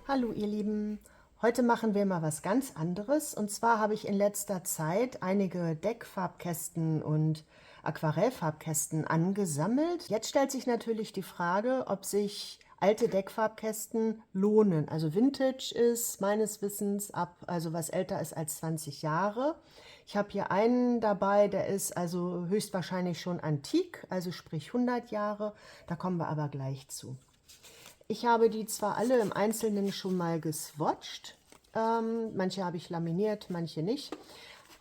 Hallo ihr Lieben, heute machen wir mal was ganz anderes und zwar habe ich in letzter Zeit einige Deckfarbkästen und Aquarellfarbkästen angesammelt. Jetzt stellt sich natürlich die Frage, ob sich alte Deckfarbkästen lohnen. Also Vintage ist meines Wissens ab, also was älter ist als 20 Jahre. Ich habe hier einen dabei, der ist also höchstwahrscheinlich schon antik, also sprich 100 Jahre, da kommen wir aber gleich zu. Ich habe die zwar alle im Einzelnen schon mal geswatcht, manche habe ich laminiert, manche nicht,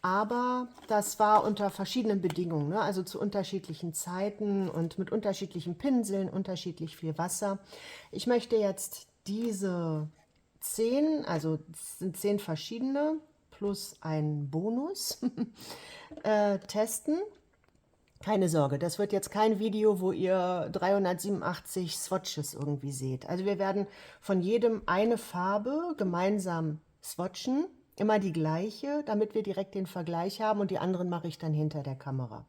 aber das war unter verschiedenen Bedingungen, ne? Also zu unterschiedlichen Zeiten und mit unterschiedlichen Pinseln, unterschiedlich viel Wasser. Ich möchte jetzt diese 10, also es sind 10 verschiedene plus ein Bonus, testen. Keine Sorge, das wird jetzt kein Video, wo ihr 387 Swatches irgendwie seht. Also wir werden von jedem eine Farbe gemeinsam swatchen, immer die gleiche, damit wir direkt den Vergleich haben und die anderen mache ich dann hinter der Kamera.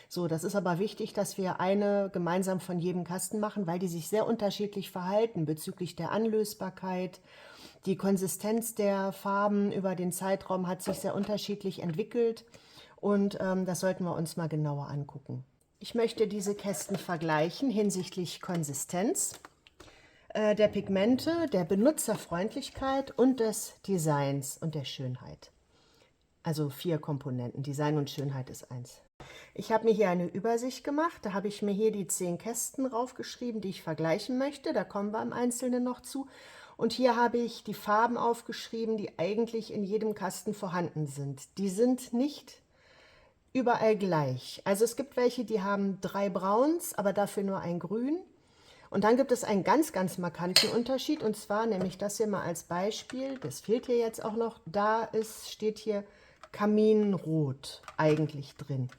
So, das ist aber wichtig, dass wir eine gemeinsam von jedem Kasten machen, weil die sich sehr unterschiedlich verhalten bezüglich der Anlösbarkeit. Die Konsistenz der Farben über den Zeitraum hat sich sehr unterschiedlich entwickelt. Und das sollten wir uns mal genauer angucken. Ich möchte diese Kästen vergleichen hinsichtlich Konsistenz, der Pigmente, der Benutzerfreundlichkeit und des Designs und der Schönheit. Also 4 Komponenten, Design und Schönheit ist eins. Ich habe mir hier eine Übersicht gemacht, da habe ich mir hier die 10 Kästen raufgeschrieben, die ich vergleichen möchte, da kommen wir im Einzelnen noch zu. Und hier habe ich die Farben aufgeschrieben, die eigentlich in jedem Kasten vorhanden sind. Die sind nicht überall gleich. Also es gibt welche, die haben 3 Brauns, aber dafür nur ein Grün. Und dann gibt es einen ganz, ganz markanten Unterschied. Und zwar nämlich das hier mal als Beispiel. Das fehlt hier jetzt auch noch. Da steht hier Kaminrot eigentlich drin.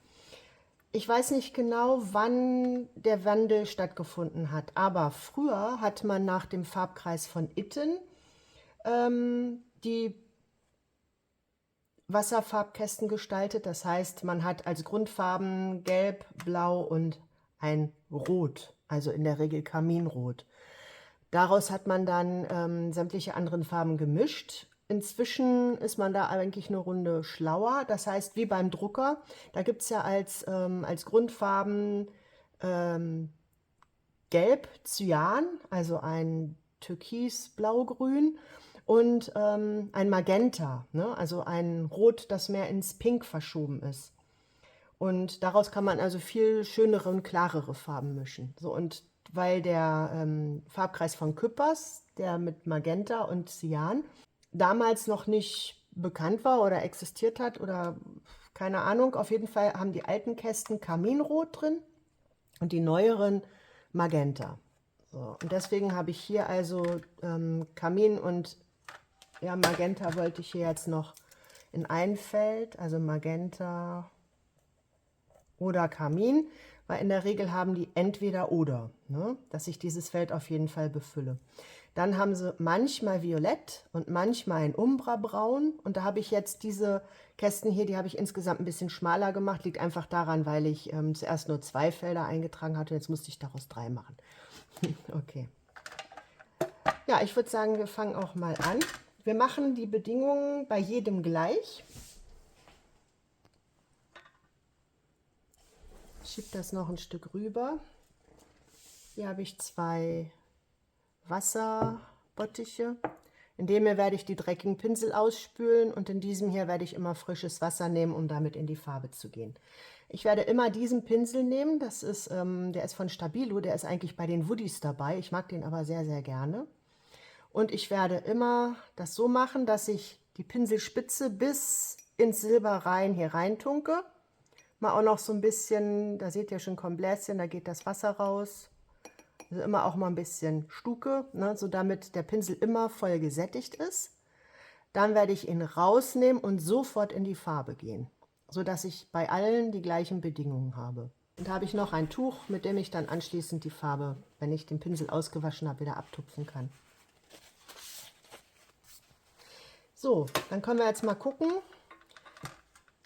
Ich weiß nicht genau, wann der Wandel stattgefunden hat. Aber früher hat man nach dem Farbkreis von Itten die Wasserfarbkästen gestaltet. Das heißt, man hat als Grundfarben Gelb, Blau und ein Rot, also in der Regel Kaminrot. Daraus hat man dann sämtliche anderen Farben gemischt. Inzwischen ist man da eigentlich eine Runde schlauer. Das heißt, wie beim Drucker, da gibt es ja als Grundfarben Gelb, Cyan, also ein Türkis, Blau-Grün und ein Magenta, ne? Also ein Rot, das mehr ins Pink verschoben ist. Und daraus kann man also viel schönere und klarere Farben mischen. So, und weil der Farbkreis von Küppers, der mit Magenta und Cyan, damals noch nicht bekannt war oder existiert hat oder keine Ahnung, auf jeden Fall haben die alten Kästen Kaminrot drin und die neueren Magenta. So, und deswegen habe ich hier also Kamin und ja, Magenta wollte ich hier jetzt noch in ein Feld, also Magenta oder Kamin, weil in der Regel haben die entweder oder, ne, dass ich dieses Feld auf jeden Fall befülle. Dann haben sie manchmal Violett und manchmal ein Umbra-Braun. Und da habe ich jetzt diese Kästen hier, die habe ich insgesamt ein bisschen schmaler gemacht. Liegt einfach daran, weil ich zuerst nur 2 Felder eingetragen hatte. Jetzt musste ich daraus 3 machen. Okay. Ja, ich würde sagen, wir fangen auch mal an. Wir machen die Bedingungen bei jedem gleich. Ich schiebe das noch ein Stück rüber. Hier habe ich 2 Wasserbottiche. In dem hier werde ich die dreckigen Pinsel ausspülen und in diesem hier werde ich immer frisches Wasser nehmen, um damit in die Farbe zu gehen. Ich werde immer diesen Pinsel nehmen, das ist, der ist von Stabilo, der ist eigentlich bei den Woodies dabei. Ich mag den aber sehr, sehr gerne. Und ich werde immer das so machen, dass ich die Pinselspitze bis ins Silber rein hier reintunke. Mal auch noch so ein bisschen, da seht ihr schon Kombläschen, da geht das Wasser raus. Also immer auch mal ein bisschen Stuke, ne, so damit der Pinsel immer voll gesättigt ist. Dann werde ich ihn rausnehmen und sofort in die Farbe gehen, sodass ich bei allen die gleichen Bedingungen habe. Und da habe ich noch ein Tuch, mit dem ich dann anschließend die Farbe, wenn ich den Pinsel ausgewaschen habe, wieder abtupfen kann. So, dann können wir jetzt mal gucken.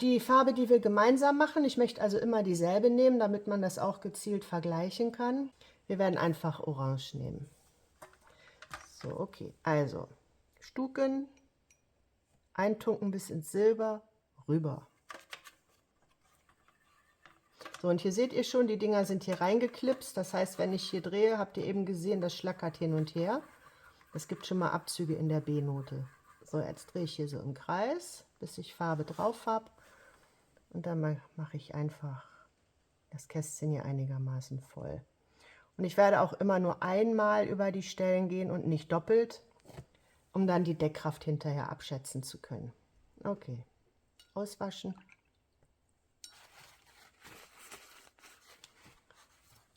Die Farbe, die wir gemeinsam machen, ich möchte also immer dieselbe nehmen, damit man das auch gezielt vergleichen kann. Wir werden einfach Orange nehmen. So, okay. Also, Stuken, eintunken bis ins Silber, rüber. So, und hier seht ihr schon, die Dinger sind hier reingeklipst. Das heißt, wenn ich hier drehe, habt ihr eben gesehen, das schlackert hin und her. Es gibt schon mal Abzüge in der B-Note. So, jetzt drehe ich hier so im Kreis, bis ich Farbe drauf habe. Und dann mache ich einfach das Kästchen hier einigermaßen voll. Und ich werde auch immer nur einmal über die Stellen gehen und nicht doppelt, um dann die Deckkraft hinterher abschätzen zu können. Okay, auswaschen.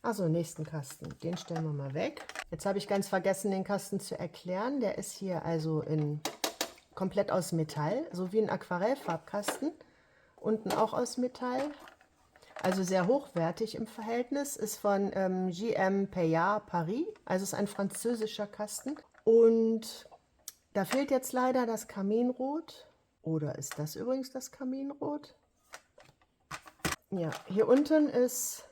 Also nächsten Kasten, den stellen wir mal weg. Jetzt habe ich ganz vergessen, den Kasten zu erklären. Der ist hier also komplett aus Metall, so wie ein Aquarellfarbkasten. Unten auch aus Metall. Also sehr hochwertig im Verhältnis. Ist von JM Payard Paris, also ist ein französischer Kasten. Und da fehlt jetzt leider das Kaminrot. Oder ist das übrigens das Kaminrot? Ja, hier unten ist...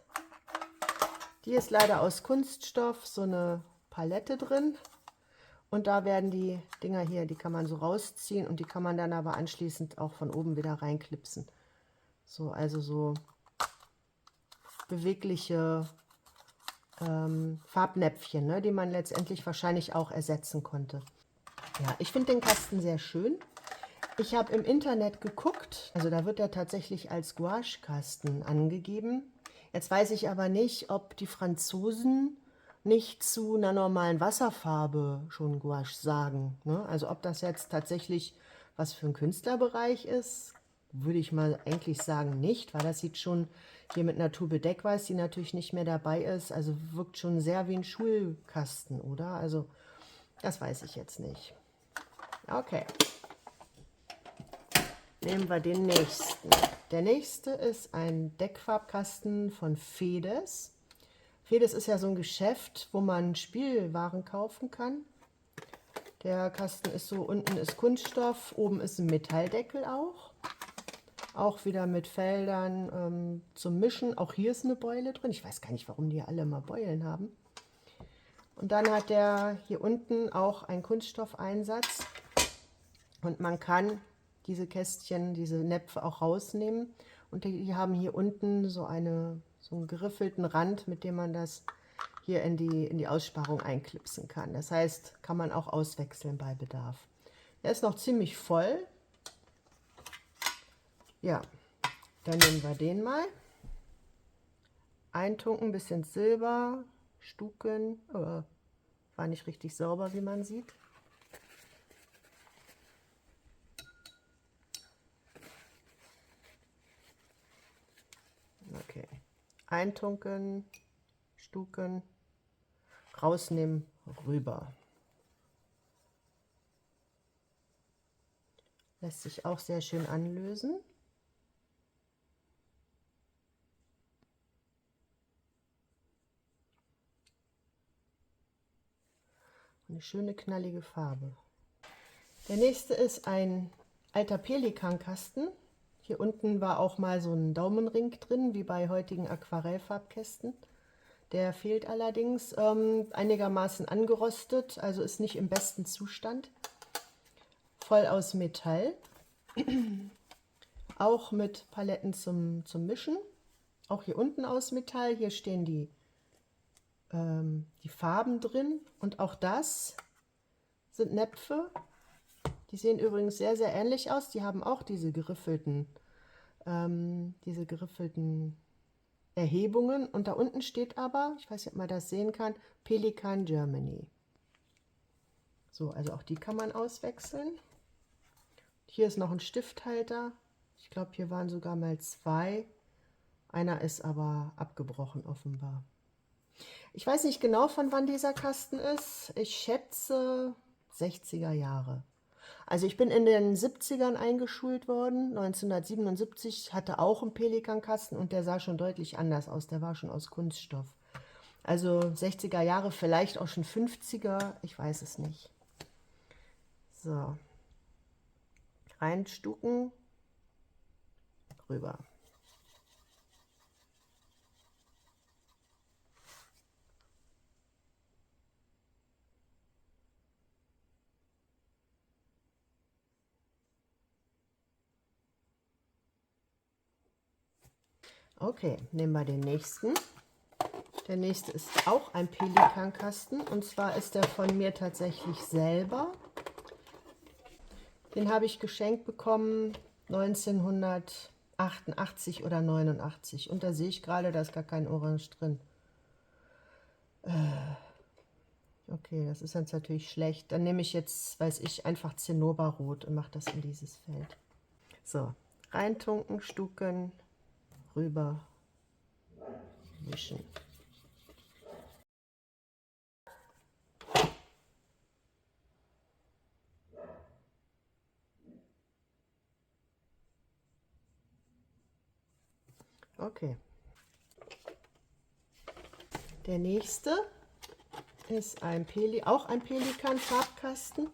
Die ist leider aus Kunststoff, so eine Palette drin. Und da werden die Dinger hier, die kann man so rausziehen und die kann man dann aber anschließend auch von oben wieder reinklipsen. So, also so bewegliche Farbnäpfchen, ne, die man letztendlich wahrscheinlich auch ersetzen konnte. Ja, ich finde den Kasten sehr schön. Ich habe im Internet geguckt, also da wird er tatsächlich als Gouache-Kasten angegeben. Jetzt weiß ich aber nicht, ob die Franzosen nicht zu einer normalen Wasserfarbe schon Gouache sagen, ne? Also ob das jetzt tatsächlich was für ein Künstlerbereich ist, würde ich mal eigentlich sagen nicht, weil das sieht schon hier mit einer Tube Deckweiß, die natürlich nicht mehr dabei ist, also wirkt schon sehr wie ein Schulkasten, oder? Also das weiß ich jetzt nicht. Okay. Nehmen wir den nächsten. Der nächste ist ein Deckfarbkasten von Fedes. Fedes ist ja so ein Geschäft, wo man Spielwaren kaufen kann. Der Kasten ist so, unten ist Kunststoff, oben ist ein Metalldeckel auch. Auch wieder mit Feldern zum Mischen. Auch hier ist eine Beule drin. Ich weiß gar nicht, warum die alle mal Beulen haben. Und dann hat der hier unten auch einen Kunststoffeinsatz. Und man kann diese Kästchen, diese Näpfe auch rausnehmen. Und die haben hier unten so einen geriffelten Rand, mit dem man das hier in die Aussparung einklipsen kann. Das heißt, kann man auch auswechseln bei Bedarf. Er ist noch ziemlich voll. Ja, dann nehmen wir den mal. Eintunken, bisschen Silber, Stuken. War nicht richtig sauber, wie man sieht. Okay. Eintunken, Stuken, rausnehmen, rüber. Lässt sich auch sehr schön anlösen. Eine schöne knallige Farbe. Der nächste ist ein alter Pelikankasten. Hier unten war auch mal so ein Daumenring drin, wie bei heutigen Aquarellfarbkästen. Der fehlt allerdings, einigermaßen angerostet, also ist nicht im besten Zustand. Voll aus Metall. Auch mit Paletten zum Mischen. Auch hier unten aus Metall. Hier stehen die Farben drin. Und auch das sind Näpfe. Die sehen übrigens sehr, sehr ähnlich aus. Die haben auch diese geriffelten Erhebungen. Und da unten steht aber, ich weiß nicht, ob man das sehen kann, Pelikan Germany. So, also auch die kann man auswechseln. Hier ist noch ein Stifthalter. Ich glaube, hier waren sogar mal zwei. Einer ist aber abgebrochen offenbar. Ich weiß nicht genau, von wann dieser Kasten ist. Ich schätze 60er Jahre. Also ich bin in den 70ern eingeschult worden. 1977 hatte auch einen Pelikankasten und der sah schon deutlich anders aus. Der war schon aus Kunststoff. Also 60er Jahre, vielleicht auch schon 50er. Ich weiß es nicht. So. Reinstucken. Rüber. Okay, nehmen wir den nächsten. Der nächste ist auch ein Pelikankasten und zwar ist der von mir tatsächlich selber. Den habe ich geschenkt bekommen 1988 oder 89 und da sehe ich gerade, da ist gar kein Orange drin. Okay, das ist jetzt natürlich schlecht. Dann nehme ich jetzt, weiß ich, einfach Zinnoberrot und mache das in dieses Feld. So, reintunken, stucken, rüber wischen. Okay. Der nächste ist auch ein Pelikan-Farbkasten.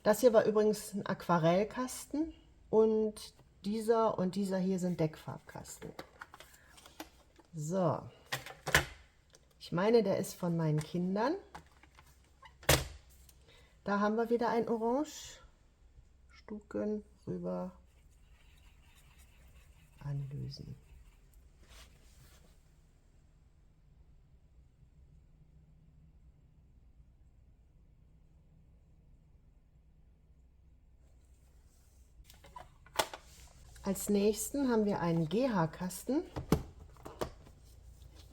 Das hier war übrigens ein Aquarellkasten und dieser hier sind Deckfarbkasten. So, ich meine, der ist von meinen Kindern. Da haben wir wieder ein Orange. Stucken, rüber, anlösen. Als nächsten haben wir einen GH-Kasten.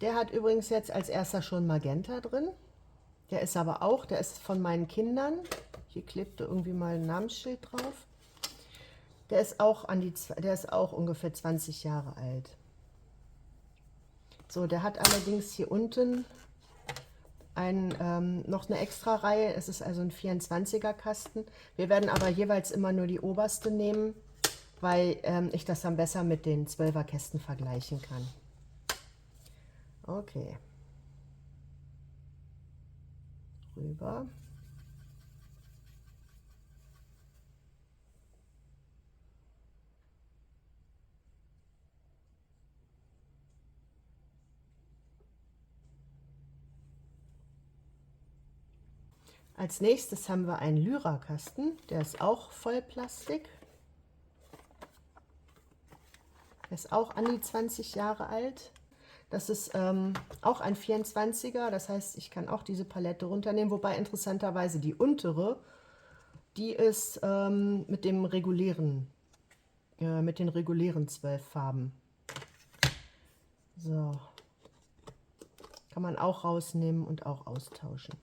Der hat übrigens jetzt als erster schon Magenta drin. Der ist aber auch, der ist von meinen Kindern. Hier klebte irgendwie mal ein Namensschild drauf. Der ist auch ungefähr 20 Jahre alt. So, der hat allerdings hier unten noch eine extra Reihe. Es ist also ein 24er Kasten. Wir werden aber jeweils immer nur die oberste nehmen, weil ich das dann besser mit den 12er Kästen vergleichen kann. Okay. Rüber. Als nächstes haben wir einen Lyra-Kasten, der ist auch voll Plastik. Der ist auch an die 20 Jahre alt. Das ist auch ein 24er, das heißt, ich kann auch diese Palette runternehmen, wobei interessanterweise die untere, die ist mit den regulären 12 Farben. So, kann man auch rausnehmen und auch austauschen.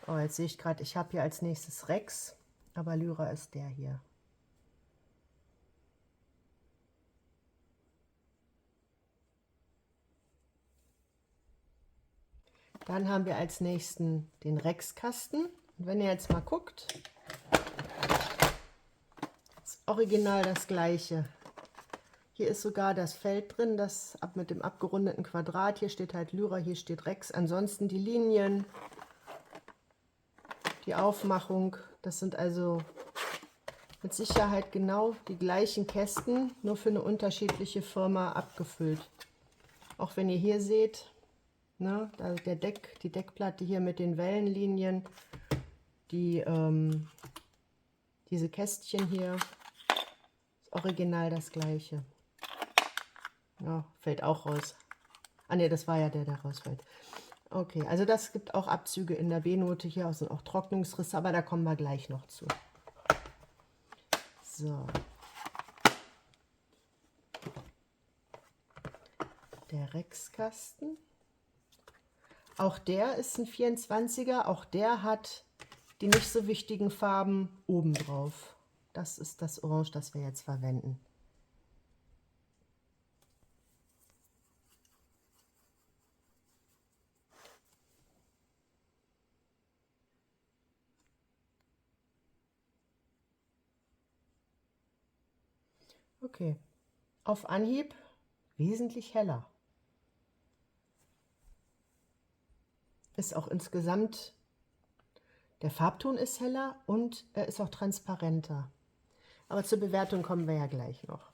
Oh, jetzt sehe ich gerade, ich habe hier als nächstes Rex, aber Lyra ist der hier. Dann haben wir als nächsten den Rex-Kasten. Und wenn ihr jetzt mal guckt, ist original das gleiche. Hier ist sogar das Feld drin, das mit dem abgerundeten Quadrat. Hier steht halt Lyra, hier steht Rex. Ansonsten die Linien, die Aufmachung, das sind also mit Sicherheit genau die gleichen Kästen, nur für eine unterschiedliche Firma abgefüllt. Auch wenn ihr hier seht, ne, die Deckplatte hier mit den Wellenlinien, diese Kästchen hier, ist original das gleiche. Ja, fällt auch raus. Ah ne, das war ja der rausfällt. Okay, also das gibt auch Abzüge in der B-Note. Hier sind auch Trocknungsrisse, aber da kommen wir gleich noch zu. So. Der Rex-Kasten. Auch der ist ein 24er. Auch der hat die nicht so wichtigen Farben oben drauf. Das ist das Orange, das wir jetzt verwenden. Okay, auf Anhieb wesentlich heller. Ist auch insgesamt, der Farbton ist heller und er ist auch transparenter. Aber zur Bewertung kommen wir ja gleich noch.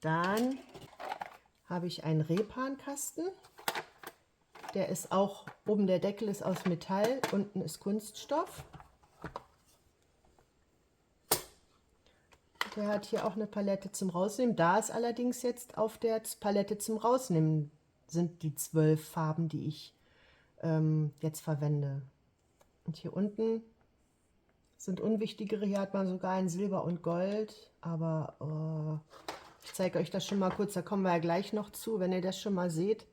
Dann habe ich einen Repankasten. Der ist auch, oben der Deckel ist aus Metall, unten ist Kunststoff. Der hat hier auch eine Palette zum Rausnehmen. Da ist allerdings jetzt auf der Palette zum Rausnehmen sind die 12 Farben, die ich jetzt verwende. Und hier unten sind unwichtigere. Hier hat man sogar in Silber und Gold. Aber ich zeige euch das schon mal kurz, da kommen wir ja gleich noch zu, wenn ihr das schon mal seht.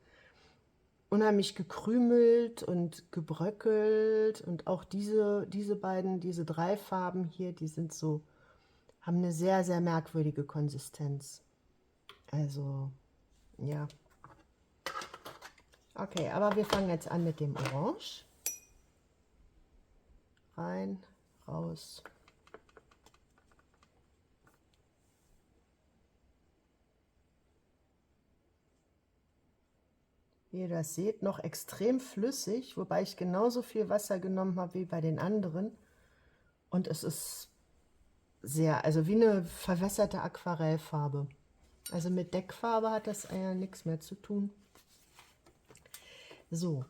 Unheimlich gekrümelt und gebröckelt. Und auch diese beiden, diese 3 Farben hier, die sind so, haben eine sehr, sehr merkwürdige Konsistenz. Also, ja. Okay, aber wir fangen jetzt an mit dem Orange. Rein, raus. Wie ihr das seht, noch extrem flüssig, wobei ich genauso viel Wasser genommen habe wie bei den anderen. Und es ist sehr, also wie eine verwässerte Aquarellfarbe. Also mit Deckfarbe hat das ja nichts mehr zu tun. So,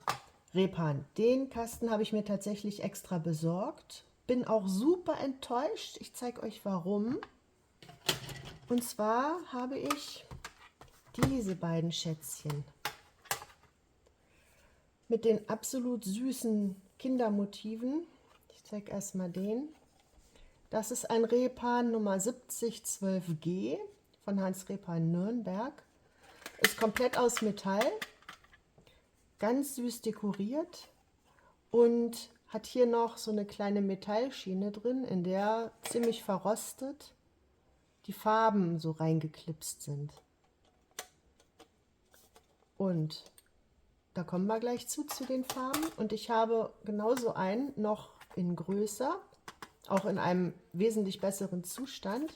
Repan. Den Kasten habe ich mir tatsächlich extra besorgt. Bin auch super enttäuscht. Ich zeige euch warum. Und zwar habe ich diese beiden Schätzchen mit den absolut süßen Kindermotiven. Ich zeige erstmal den. Das ist ein Repan Nummer 7012G von Hans Repan Nürnberg. Ist komplett aus Metall. Ganz süß dekoriert und hat hier noch so eine kleine Metallschiene drin, in der ziemlich verrostet die Farben so reingeklipst sind. Und da kommen wir gleich zu den Farben. Und ich habe genauso einen noch in größer, auch in einem wesentlich besseren Zustand.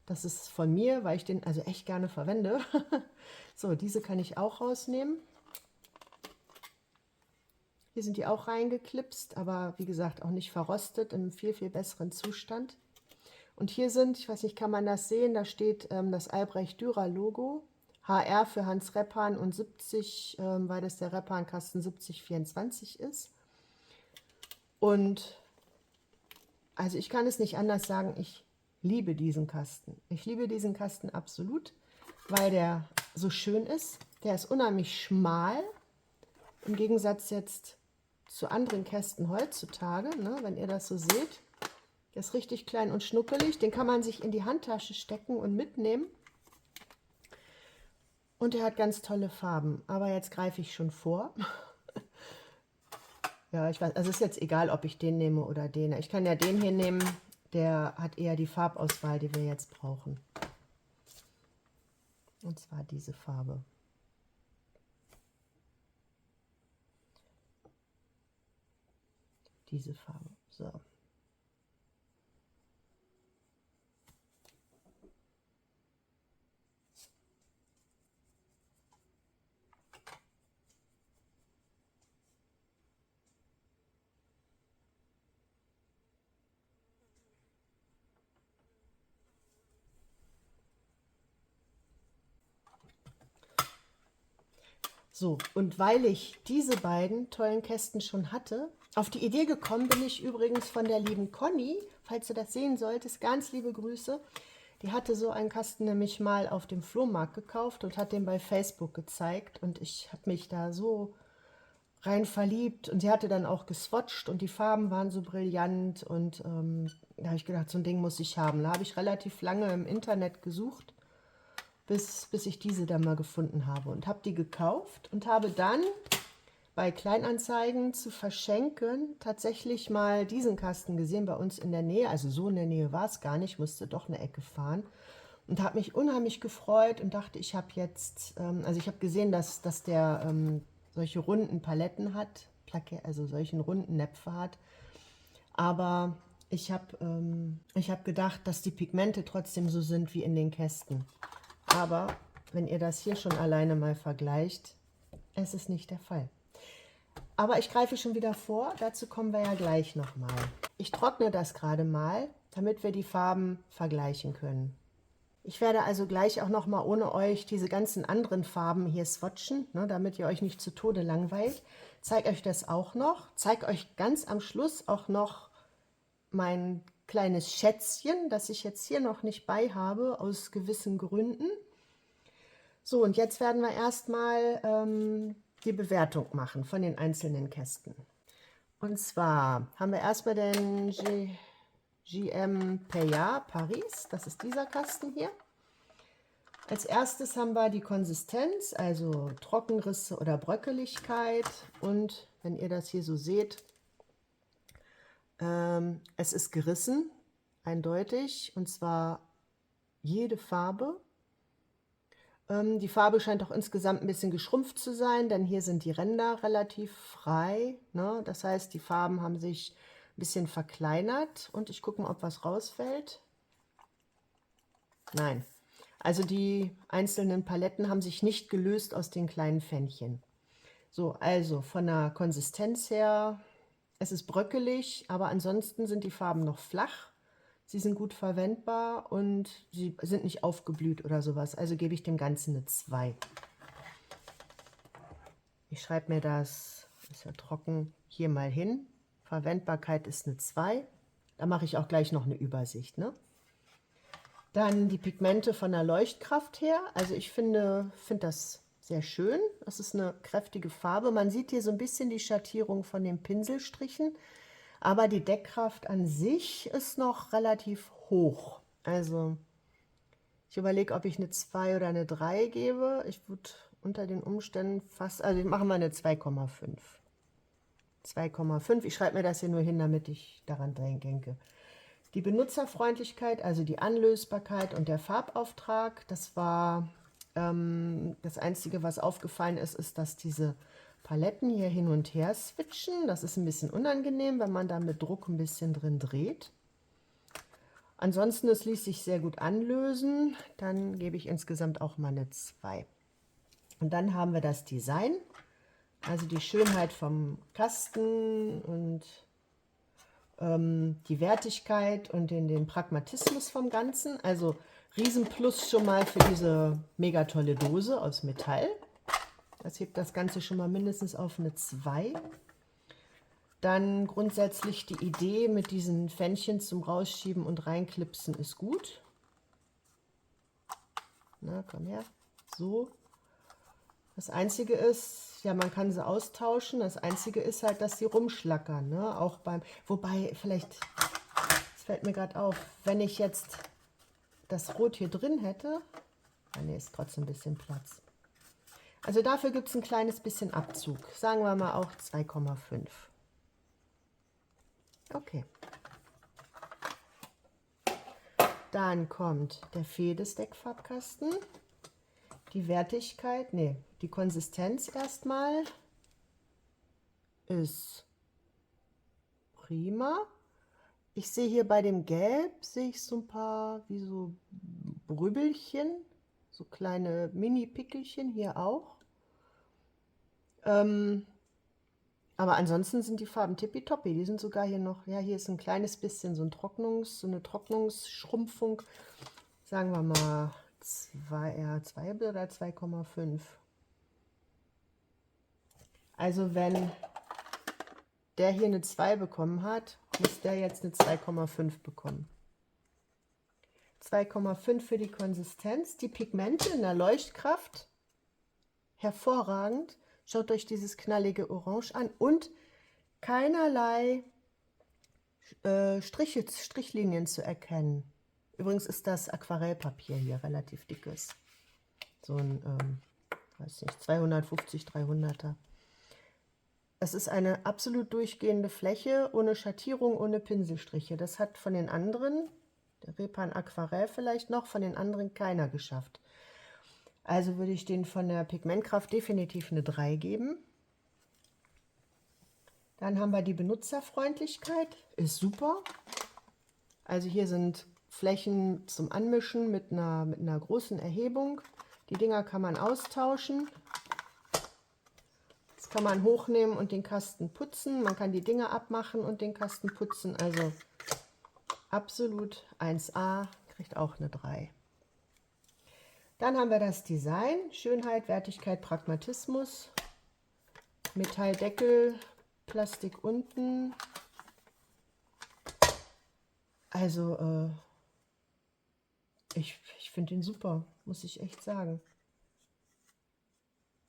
Das ist von mir, weil ich den also echt gerne verwende. So, diese kann ich auch rausnehmen. Hier sind die auch reingeklipst, aber wie gesagt auch nicht verrostet, im viel, viel besseren Zustand. Und hier sind, ich weiß nicht, kann man das sehen, da steht das Albrecht-Dürer-Logo. HR für Hans Repan und 70, weil das der Repan-Kasten 7024 ist. Und also ich kann es nicht anders sagen, ich liebe diesen Kasten. Ich liebe diesen Kasten absolut, weil der so schön ist. Der ist unheimlich schmal, im Gegensatz jetzt zu anderen Kästen heutzutage, ne, wenn ihr das so seht. Der ist richtig klein und schnuckelig. Den kann man sich in die Handtasche stecken und mitnehmen. Und er hat ganz tolle Farben. Aber jetzt greife ich schon vor. Ja, ich weiß, also es ist jetzt egal, ob ich den nehme oder den. Ich kann ja den hier nehmen. Der hat eher die Farbauswahl, die wir jetzt brauchen. Und zwar diese Farbe. Diese Farbe. So. So, und weil ich diese beiden tollen Kästen schon hatte, auf die Idee gekommen bin ich übrigens von der lieben Conny, falls du das sehen solltest, ganz liebe Grüße. Die hatte so einen Kasten nämlich mal auf dem Flohmarkt gekauft und hat den bei Facebook gezeigt. Und ich habe mich da so rein verliebt. Und sie hatte dann auch geswatcht und die Farben waren so brillant. Und da habe ich gedacht, so ein Ding muss ich haben. Da habe ich relativ lange im Internet gesucht, bis ich diese dann mal gefunden habe. Und habe die gekauft und habe dann bei Kleinanzeigen zu verschenken tatsächlich mal diesen Kasten gesehen bei uns in der Nähe. Also so in der Nähe war es gar nicht, musste doch eine Ecke fahren. Und habe mich unheimlich gefreut und dachte, ich habe jetzt, also ich habe gesehen, dass der solche runden Paletten hat, also solchen runden Näpfe hat. Aber ich habe gedacht, dass die Pigmente trotzdem so sind wie in den Kästen. Aber wenn ihr das hier schon alleine mal vergleicht, es ist nicht der Fall. Aber ich greife schon wieder vor, dazu kommen wir ja gleich nochmal. Ich trockne das gerade mal, damit wir die Farben vergleichen können. Ich werde also gleich auch noch mal ohne euch diese ganzen anderen Farben hier swatchen, ne, damit ihr euch nicht zu Tode langweilt. Zeige euch das auch noch. Zeige euch ganz am Schluss auch noch mein kleines Schätzchen, das ich jetzt hier noch nicht bei habe, aus gewissen Gründen. So, und jetzt werden wir erstmal die Bewertung machen von den einzelnen Kästen. Und zwar haben wir erstmal den GM Payard Paris, das ist dieser Kasten hier. Als erstes haben wir die Konsistenz, also Trockenrisse oder Bröckeligkeit. Und wenn ihr das hier so seht, es ist gerissen, eindeutig, und zwar jede Farbe. Die Farbe scheint auch insgesamt ein bisschen geschrumpft zu sein, denn hier sind die Ränder relativ frei, ne? Das heißt, die Farben haben sich ein bisschen verkleinert. Und ich gucke mal, ob was rausfällt. Nein. Also die einzelnen Paletten haben sich nicht gelöst aus den kleinen Pfännchen. So, also von der Konsistenz her, es ist bröckelig, aber ansonsten sind die Farben noch flach. Sie sind gut verwendbar und sie sind nicht aufgeblüht oder sowas. Also gebe ich dem Ganzen eine 2. Ich schreibe mir das, ist ja trocken, hier mal hin. Verwendbarkeit ist eine 2. Da mache ich auch gleich noch eine Übersicht, ne? Dann die Pigmente von der Leuchtkraft her. Also ich finde das sehr schön. Das ist eine kräftige Farbe. Man sieht hier so ein bisschen die Schattierung von den Pinselstrichen. Aber die Deckkraft an sich ist noch relativ hoch. Also ich überlege, ob ich eine 2 oder eine 3 gebe. Ich würde unter den Umständen fast, also ich mache mal eine 2,5. 2,5. Ich schreibe mir das hier nur hin, damit ich daran denke. Die Benutzerfreundlichkeit, also die Anlösbarkeit und der Farbauftrag, das war das Einzige, was aufgefallen ist, ist, dass diese Paletten hier hin und her switchen. Das ist ein bisschen unangenehm, wenn man da mit Druck ein bisschen drin dreht. Ansonsten, es ließ sich sehr gut anlösen. Dann gebe ich insgesamt auch mal eine 2. Und dann haben wir das Design, also die Schönheit vom Kasten und die Wertigkeit und den Pragmatismus vom Ganzen. Also Riesenplus schon mal für diese mega tolle Dose aus Metall. Das hebt das Ganze schon mal mindestens auf eine 2. Dann grundsätzlich die Idee mit diesen Pfännchen zum Rausschieben und Reinklipsen ist gut. Na, komm her. So. Das Einzige ist, ja, man kann sie austauschen. Das Einzige ist halt, dass sie rumschlackern, ne? Auch beim, wobei, vielleicht, das fällt mir gerade auf, wenn ich jetzt das Rot hier drin hätte, ne, ist trotzdem ein bisschen Platz. Also dafür gibt es ein kleines bisschen Abzug. Sagen wir mal auch 2,5. Okay. Dann kommt der Fedesteck-Farbkasten. Die Wertigkeit, nee, die Konsistenz erstmal ist prima. Ich sehe hier bei dem Gelb, sehe ich so ein paar, wie so Brübbelchen, so kleine Mini-Pickelchen hier auch. Aber ansonsten sind die Farben tippitoppi. Die sind sogar hier noch, ja, hier ist ein kleines bisschen so eine Trocknungsschrumpfung. Sagen wir mal 2 oder 2,5. Also wenn der hier eine 2 bekommen hat, muss der jetzt eine 2,5 bekommen. 2,5 für die Konsistenz. Die Pigmente in der Leuchtkraft, hervorragend. Schaut euch dieses knallige Orange an und keinerlei Strichlinien zu erkennen. Übrigens ist das Aquarellpapier hier relativ dickes. So ein, weiß nicht, 250, 300er. Es ist eine absolut durchgehende Fläche, ohne Schattierung, ohne Pinselstriche. Das hat von den anderen, der Repan Aquarell vielleicht noch, von den anderen keiner geschafft. Also würde ich den von der Pigmentkraft definitiv eine 3 geben. Dann haben wir die Benutzerfreundlichkeit, ist super. Also hier sind Flächen zum Anmischen mit einer großen Erhebung. Die Dinger kann man austauschen. Das kann man hochnehmen und den Kasten putzen. Man kann die Dinger abmachen und den Kasten putzen. Also absolut 1A, kriegt auch eine 3. Dann haben wir das Design, Schönheit, Wertigkeit, Pragmatismus, Metalldeckel, Plastik unten. Also ich finde den super, muss ich echt sagen.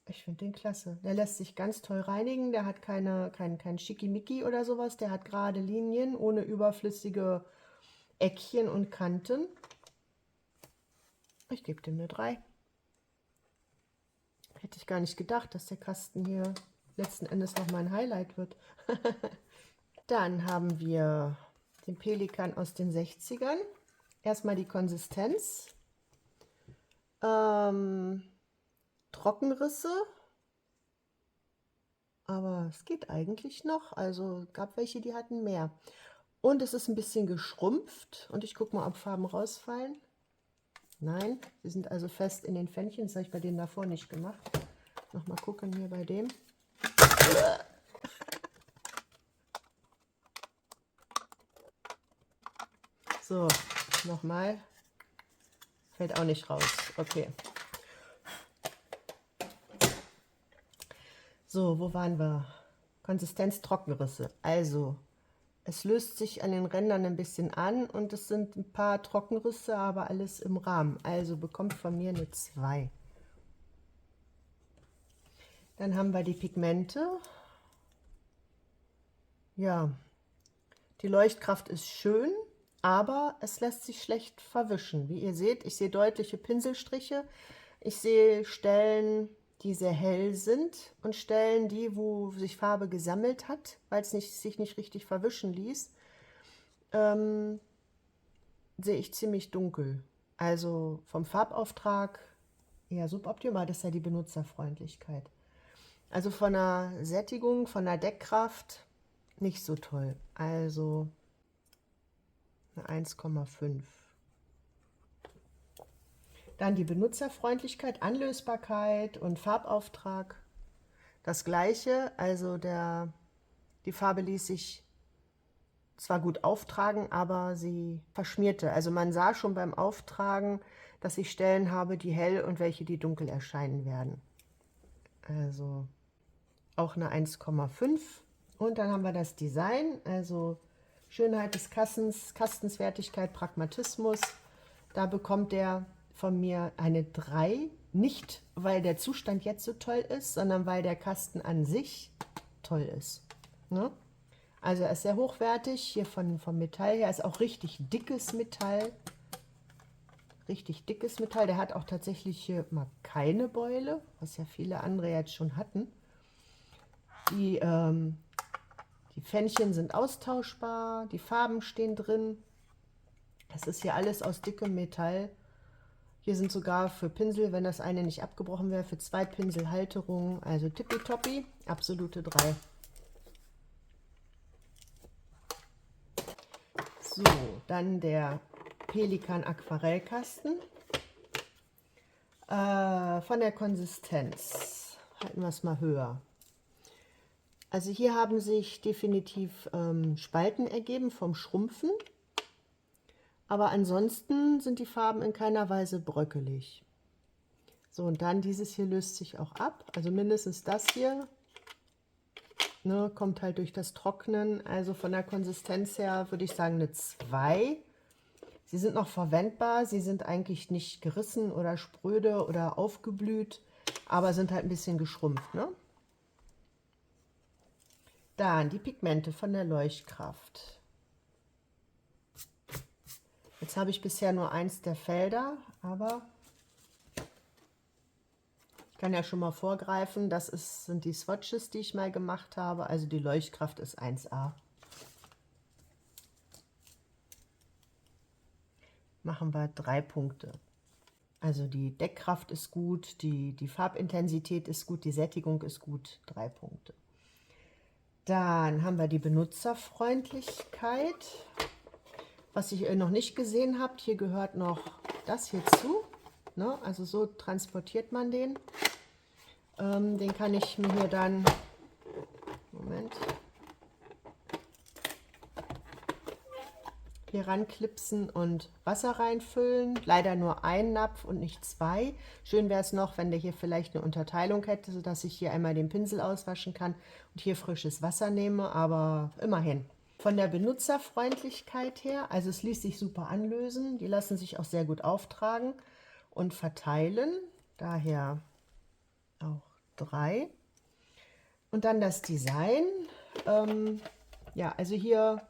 Ich finde den klasse. Der lässt sich ganz toll reinigen. Der hat kein Schickimicki oder sowas. Der hat gerade Linien ohne überflüssige Eckchen und Kanten. Ich gebe dem eine 3. Hätte ich gar nicht gedacht, dass der Kasten hier letzten Endes noch mein Highlight wird. Dann haben wir den Pelikan aus den 60ern. Erstmal die Konsistenz. Trockenrisse. Aber es geht eigentlich noch. Also gab welche, die hatten mehr. Und es ist ein bisschen geschrumpft. Und ich gucke mal, ob Farben rausfallen. Nein, sie sind also fest in den Pfännchen. Das habe ich bei denen davor nicht gemacht. Nochmal gucken hier bei dem. So, nochmal. Fällt auch nicht raus. Okay. So, wo waren wir? Konsistenz Trockenrisse. Also, es löst sich an den Rändern ein bisschen an und es sind ein paar Trockenrisse, aber alles im Rahmen. Also bekommt von mir eine 2. Dann haben wir die Pigmente. Ja, die Leuchtkraft ist schön, aber es lässt sich schlecht verwischen. Wie ihr seht, ich sehe deutliche Pinselstriche. Ich sehe Stellen, die sehr hell sind und Stellen, wo sich Farbe gesammelt hat, weil es sich nicht richtig verwischen ließ, sehe ich ziemlich dunkel. Also vom Farbauftrag eher suboptimal, das ist ja die Benutzerfreundlichkeit. Also von der Sättigung, von der Deckkraft nicht so toll. Also eine 1,5. Dann die Benutzerfreundlichkeit, Anlösbarkeit und Farbauftrag. Das gleiche, also die Farbe ließ sich zwar gut auftragen, aber sie verschmierte. Also man sah schon beim Auftragen, dass ich Stellen habe, die hell und welche, die dunkel erscheinen werden. Also auch eine 1,5. Und dann haben wir das Design, also Schönheit des Kastens, Kastenswertigkeit, Pragmatismus. Da bekommt der von mir eine 3. Nicht, weil der Zustand jetzt so toll ist, sondern weil der Kasten an sich toll ist. Ne? Also er ist sehr hochwertig, hier vom Metall her, ist auch richtig dickes Metall. Richtig dickes Metall. Der hat auch tatsächlich hier mal keine Beule, was ja viele andere jetzt schon hatten. Die Pfännchen sind austauschbar, die Farben stehen drin. Das ist hier alles aus dickem Metall. Hier sind sogar für Pinsel, wenn das eine nicht abgebrochen wäre, für 2 Pinsel Halterungen. Also tippitoppi, absolute 3. So, dann der Pelikan Aquarellkasten. Von der Konsistenz halten wir es mal höher. Also hier haben sich definitiv Spalten ergeben vom Schrumpfen. Aber ansonsten sind die Farben in keiner Weise bröckelig. So, und dann dieses hier löst sich auch ab. Also mindestens das hier, ne, kommt halt durch das Trocknen. Also von der Konsistenz her würde ich sagen eine 2. Sie sind noch verwendbar. Sie sind eigentlich nicht gerissen oder spröde oder aufgeblüht, aber sind halt ein bisschen geschrumpft. Ne? Dann die Pigmente von der Leuchtkraft. Jetzt habe ich bisher nur eins der Felder, aber ich kann ja schon mal vorgreifen. Das sind die Swatches, die ich mal gemacht habe. Also die Leuchtkraft ist 1A. Machen wir 3 Punkte. Also die Deckkraft ist gut, die Farbintensität ist gut, die Sättigung ist gut. 3 Punkte. Dann haben wir die Benutzerfreundlichkeit. Was ihr noch nicht gesehen habt, hier gehört noch das hier zu. Ne? Also so transportiert man den. Den kann ich mir hier dann, Moment, hier ranklipsen und Wasser reinfüllen. Leider nur ein Napf und nicht zwei. Schön wäre es noch, wenn der hier vielleicht eine Unterteilung hätte, sodass ich hier einmal den Pinsel auswaschen kann und hier frisches Wasser nehme, aber immerhin. Von der Benutzerfreundlichkeit her, also es ließ sich super anlösen, die lassen sich auch sehr gut auftragen und verteilen, daher auch 3. Und dann das Design, ja, also hier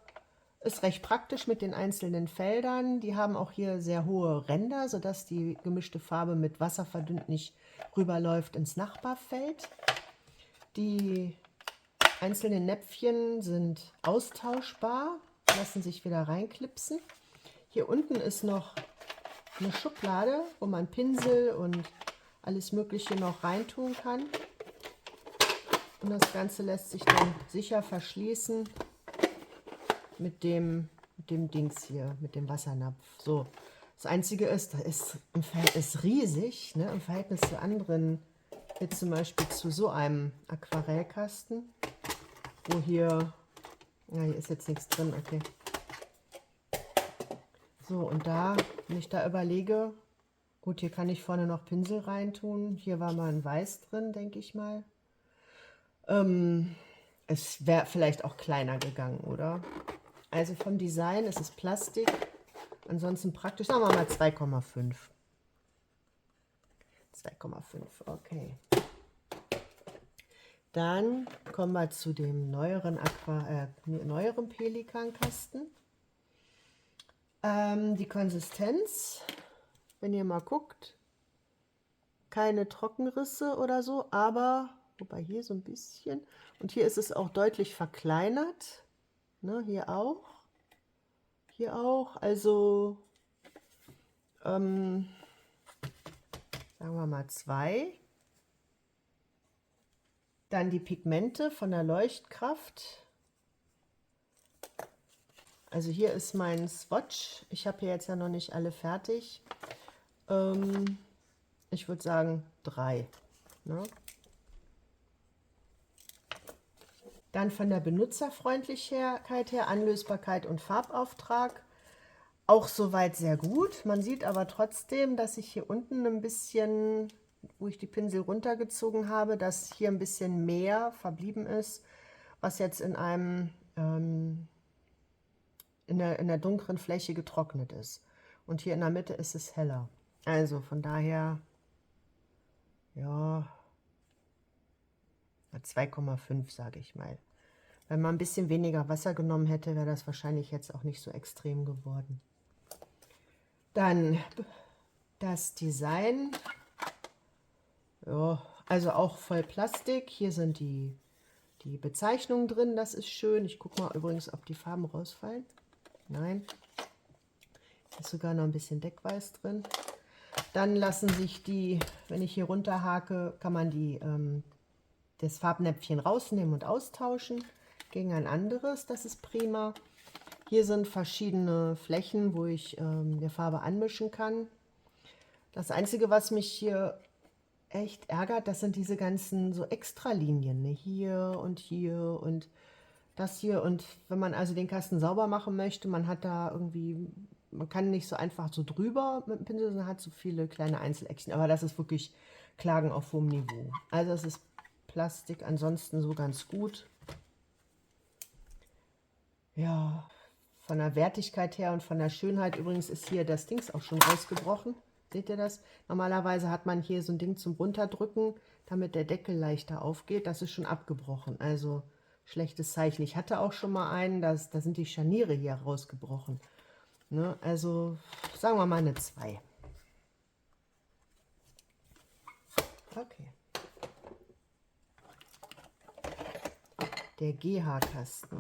ist recht praktisch mit den einzelnen Feldern. Die haben auch hier sehr hohe Ränder, sodass die gemischte Farbe mit Wasser verdünnt nicht rüberläuft ins Nachbarfeld. Die einzelnen Näpfchen sind austauschbar, lassen sich wieder reinklipsen. Hier unten ist noch eine Schublade, wo man Pinsel und alles Mögliche noch reintun kann. Und das Ganze lässt sich dann sicher verschließen mit dem Dings hier, mit dem Wassernapf. So, das Einzige ist, das ist im Verhältnis riesig, ne? Im Verhältnis zu anderen, jetzt zum Beispiel zu so einem Aquarellkasten, wo hier, ja, hier ist jetzt nichts drin, okay. So, und da, wenn ich da überlege, gut, hier kann ich vorne noch Pinsel reintun, hier war mal ein Weiß drin, denke ich mal. Es wäre vielleicht auch kleiner gegangen, oder? Also vom Design ist es Plastik, ansonsten praktisch, sagen wir mal 2,5. 2,5, okay. Dann kommen wir zu dem neueren Pelikankasten. Die Konsistenz, wenn ihr mal guckt, keine Trockenrisse oder so, aber, wobei hier so ein bisschen, und hier ist es auch deutlich verkleinert. Ne, hier auch. Hier auch. Also, sagen wir mal 2. Dann die Pigmente von der Leuchtkraft. Also hier ist mein Swatch. Ich habe hier jetzt ja noch nicht alle fertig. Ich würde sagen 3. Ne? Dann von der Benutzerfreundlichkeit her, Anlösbarkeit und Farbauftrag. Auch soweit sehr gut. Man sieht aber trotzdem, dass ich hier unten ein bisschen, wo ich die Pinsel runtergezogen habe, dass hier ein bisschen mehr verblieben ist, was jetzt in einem in der dunkleren Fläche getrocknet ist. Und hier in der Mitte ist es heller. Also von daher, ja, 2,5 sage ich mal. Wenn man ein bisschen weniger Wasser genommen hätte, wäre das wahrscheinlich jetzt auch nicht so extrem geworden. Dann das Design, ja, also auch voll Plastik. Hier sind die Bezeichnungen drin, das ist schön. Ich gucke mal übrigens, ob die Farben rausfallen. Nein, ist sogar noch ein bisschen Deckweiß drin. Dann lassen sich die, wenn ich hier runterhake, kann man das Farbnäpfchen rausnehmen und austauschen gegen ein anderes. Das ist prima. Hier sind verschiedene Flächen, wo ich die Farbe anmischen kann. Das Einzige, was mich hier echt ärgert, das sind diese ganzen so Extralinien, ne? Hier und das hier. Und wenn man also den Kasten sauber machen möchte, man hat da irgendwie, man kann nicht so einfach so drüber mit dem Pinsel, sondern hat so viele kleine Einzeleckchen. Aber das ist wirklich Klagen auf hohem Niveau. Also es ist Plastik ansonsten so ganz gut. Ja, von der Wertigkeit her und von der Schönheit übrigens ist hier das Dings auch schon rausgebrochen. Seht ihr das? Normalerweise hat man hier so ein Ding zum Runterdrücken, damit der Deckel leichter aufgeht. Das ist schon abgebrochen, also schlechtes Zeichen. Ich hatte auch schon mal einen, da sind die Scharniere hier rausgebrochen. Ne? Also sagen wir mal eine 2. Okay. Der GH-Kasten.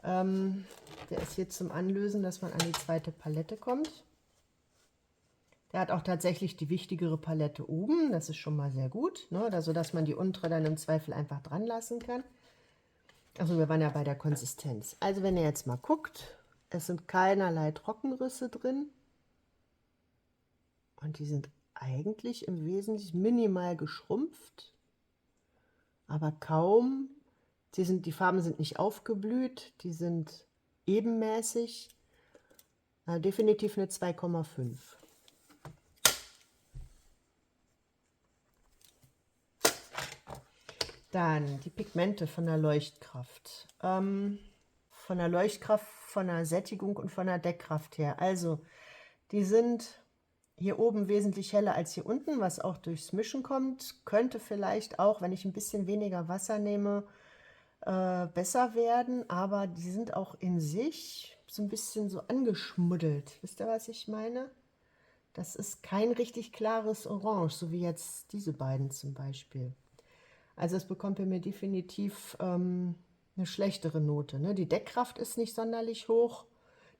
Der ist hier zum Anlösen, dass man an die zweite Palette kommt. Der hat auch tatsächlich die wichtigere Palette oben, das ist schon mal sehr gut, ne? Also dass man die untere dann im Zweifel einfach dran lassen kann. Also wir waren ja bei der Konsistenz. Also wenn ihr jetzt mal guckt, es sind keinerlei Trockenrisse drin. Und die sind eigentlich im Wesentlichen minimal geschrumpft, aber kaum. Die Farben sind nicht aufgeblüht, die sind ebenmäßig. Definitiv eine 2,5. Dann die Pigmente von der Leuchtkraft. Von der Leuchtkraft, von der Sättigung und von der Deckkraft her. Also, die sind hier oben wesentlich heller als hier unten, was auch durchs Mischen kommt. Könnte vielleicht auch, wenn ich ein bisschen weniger Wasser nehme, besser werden. Aber die sind auch in sich so ein bisschen so angeschmuddelt. Wisst ihr, was ich meine? Das ist kein richtig klares Orange, so wie jetzt diese beiden zum Beispiel. Also es bekommt bei mir definitiv eine schlechtere Note. Ne? Die Deckkraft ist nicht sonderlich hoch,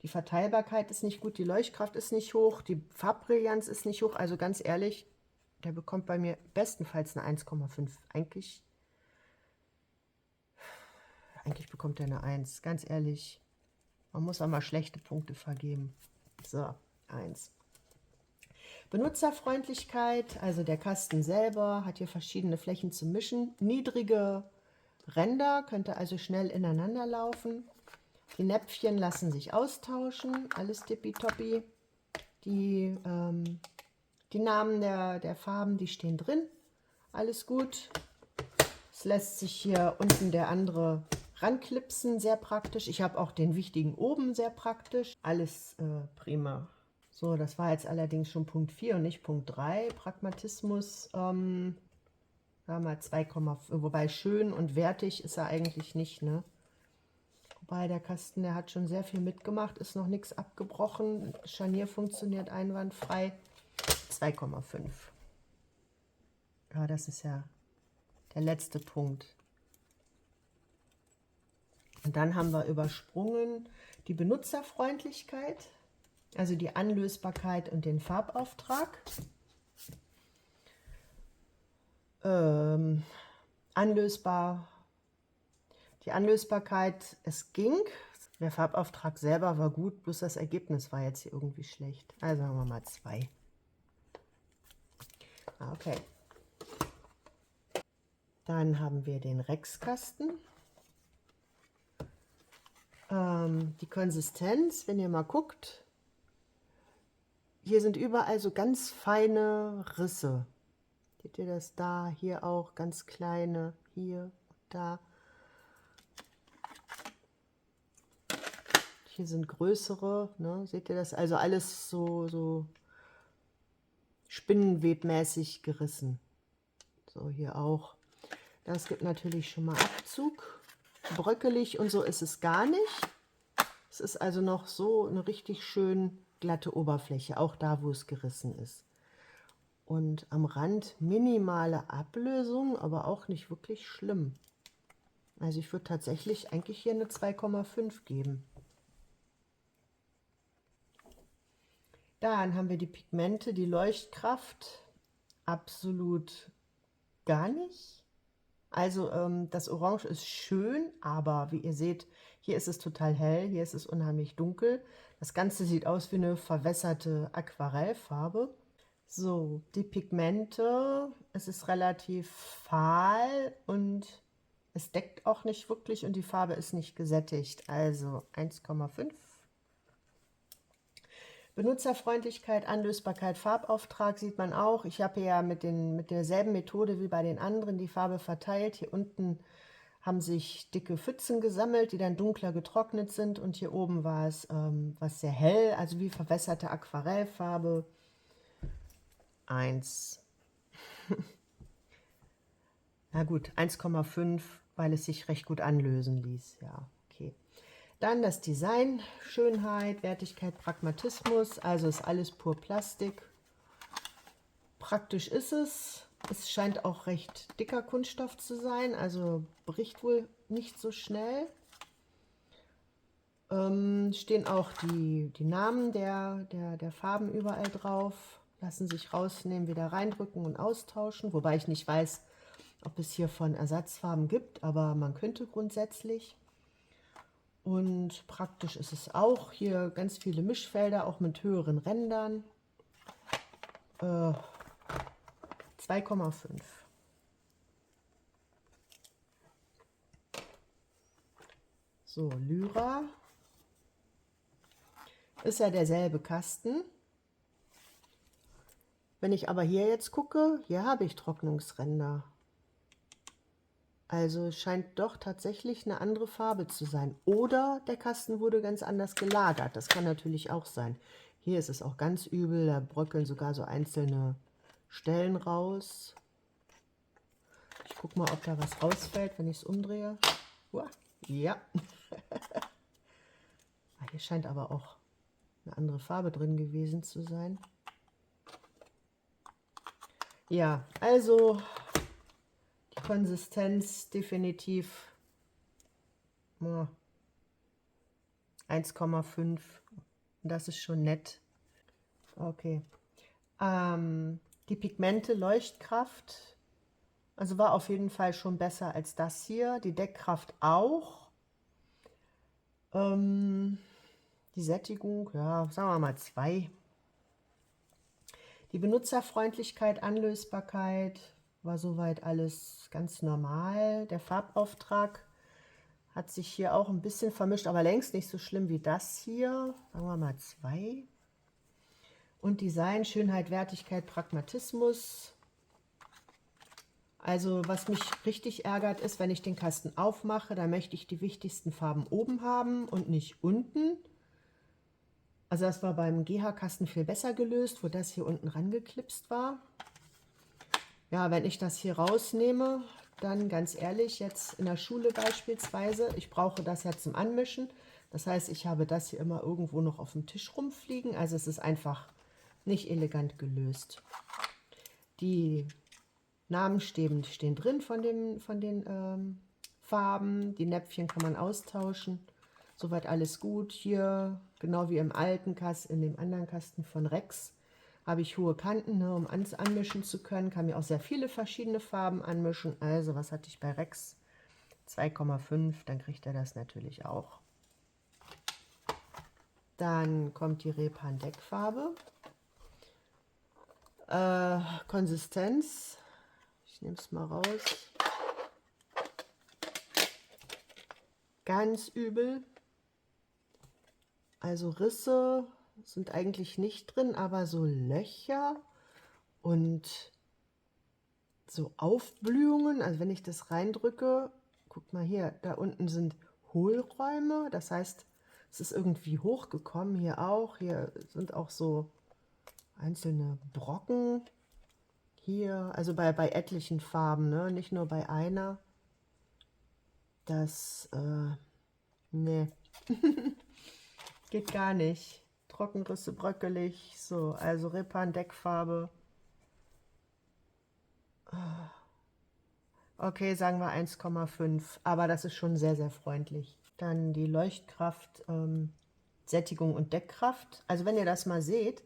die Verteilbarkeit ist nicht gut, die Leuchtkraft ist nicht hoch, die Farbbrillanz ist nicht hoch. Also ganz ehrlich, der bekommt bei mir bestenfalls eine 1,5. Eigentlich bekommt er eine 1, ganz ehrlich. Man muss auch mal schlechte Punkte vergeben. So, 1. Benutzerfreundlichkeit, also der Kasten selber hat hier verschiedene Flächen zum Mischen. Niedrige Ränder, könnte also schnell ineinander laufen. Die Näpfchen lassen sich austauschen, alles tippitoppi. Die Namen der Farben, die stehen drin, alles gut. Es lässt sich hier unten der andere ranklipsen, sehr praktisch. Ich habe auch den wichtigen oben, sehr praktisch. Alles prima. So, das war jetzt allerdings schon Punkt 4 und nicht Punkt 3. Pragmatismus, sagen wir mal 2,5, wobei schön und wertig ist er eigentlich nicht, ne? Wobei der Kasten, der hat schon sehr viel mitgemacht, ist noch nichts abgebrochen. Scharnier funktioniert einwandfrei. 2,5. Ja, das ist ja der letzte Punkt. Und dann haben wir übersprungen die Benutzerfreundlichkeit, also die Anlösbarkeit und den Farbauftrag. Anlösbar, die Anlösbarkeit, es ging. Der Farbauftrag selber war gut, bloß das Ergebnis war jetzt hier irgendwie schlecht. Also haben wir mal 2. Okay. Dann haben wir den Rexkasten. Die Konsistenz, wenn ihr mal guckt, hier sind überall so ganz feine Risse. Seht ihr das da? Hier auch ganz kleine, hier, da. Hier sind größere, ne? Seht ihr das? Also alles so spinnenwebmäßig gerissen. So, hier auch. Das gibt natürlich schon mal Abzug. Bröckelig und so ist es gar nicht. Es ist also noch so eine richtig schön glatte Oberfläche, auch da, wo es gerissen ist. Und am Rand minimale Ablösung, aber auch nicht wirklich schlimm. Also ich würde tatsächlich eigentlich hier eine 2,5 geben. Dann haben wir die Pigmente, die Leuchtkraft, absolut gar nicht. Also das Orange ist schön, aber wie ihr seht, hier ist es total hell, hier ist es unheimlich dunkel. Das Ganze sieht aus wie eine verwässerte Aquarellfarbe. So, die Pigmente, es ist relativ fahl und es deckt auch nicht wirklich und die Farbe ist nicht gesättigt. Also 1,5. Benutzerfreundlichkeit, Anlösbarkeit, Farbauftrag sieht man auch. Ich habe ja mit derselben Methode wie bei den anderen die Farbe verteilt. Hier unten haben sich dicke Pfützen gesammelt, die dann dunkler getrocknet sind. Und hier oben war es was sehr hell, also wie verwässerte Aquarellfarbe. 1. Na gut, 1,5, weil es sich recht gut anlösen ließ. Ja, okay. Dann das Design, Schönheit, Wertigkeit, Pragmatismus, also ist alles pur Plastik. Praktisch ist es. Es scheint auch recht dicker Kunststoff zu sein, also bricht wohl nicht so schnell. Stehen auch die Namen der Farben überall drauf, lassen sich rausnehmen, wieder reindrücken und austauschen, wobei ich nicht weiß, ob es hiervon Ersatzfarben gibt, aber man könnte grundsätzlich. Und praktisch ist es auch. Hier ganz viele Mischfelder, auch mit höheren Rändern. 2,5. So, Lyra. Ist ja derselbe Kasten. Wenn ich aber hier jetzt gucke, hier habe ich Trocknungsränder. Also es scheint doch tatsächlich eine andere Farbe zu sein. Oder der Kasten wurde ganz anders gelagert. Das kann natürlich auch sein. Hier ist es auch ganz übel. Da bröckeln sogar so einzelne Stellen raus. Ich gucke mal, ob da was rausfällt, wenn ich es umdrehe. Uah, ja. Hier scheint aber auch eine andere Farbe drin gewesen zu sein. Ja, also die Konsistenz definitiv 1,5. Das ist schon nett. Okay. Die Pigmente, Leuchtkraft, also war auf jeden Fall schon besser als das hier. Die Deckkraft auch. Die Sättigung, ja, sagen wir mal 2. Die Benutzerfreundlichkeit, Anlösbarkeit war soweit alles ganz normal. Der Farbauftrag hat sich hier auch ein bisschen vermischt, aber längst nicht so schlimm wie das hier. Sagen wir mal 2. Und Design, Schönheit, Wertigkeit, Pragmatismus. Also was mich richtig ärgert ist, wenn ich den Kasten aufmache, da möchte ich die wichtigsten Farben oben haben und nicht unten. Also das war beim GH-Kasten viel besser gelöst, wo das hier unten rangeklipst war. Ja, wenn ich das hier rausnehme, dann ganz ehrlich, jetzt in der Schule beispielsweise, ich brauche das ja zum Anmischen. Das heißt, ich habe das hier immer irgendwo noch auf dem Tisch rumfliegen. Also es ist einfach nicht elegant gelöst. Die Namenstäben stehen drin von den Farben. Die Näpfchen kann man austauschen. Soweit alles gut. Hier, genau wie im alten Kasten, in dem anderen Kasten von Rex, habe ich hohe Kanten, ne, um anmischen zu können. Kann mir auch sehr viele verschiedene Farben anmischen. Also, was hatte ich bei Rex? 2,5, dann kriegt er das natürlich auch. Dann kommt die Repan Deckfarbe. Konsistenz. Ich nehme es mal raus. Ganz übel. Also Risse sind eigentlich nicht drin, aber so Löcher und so Aufblühungen. Also wenn ich das reindrücke, guck mal hier, da unten sind Hohlräume. Das heißt, es ist irgendwie hochgekommen. Hier auch. Hier sind auch so einzelne Brocken. Hier, also bei etlichen Farben, ne? Nicht nur bei einer. Das, nee. Geht gar nicht. Trockenrisse, bröckelig. So, also Repan Deckfarbe. Okay, sagen wir 1,5. Aber das ist schon sehr, sehr freundlich. Dann die Leuchtkraft, Sättigung und Deckkraft. Also wenn ihr das mal seht,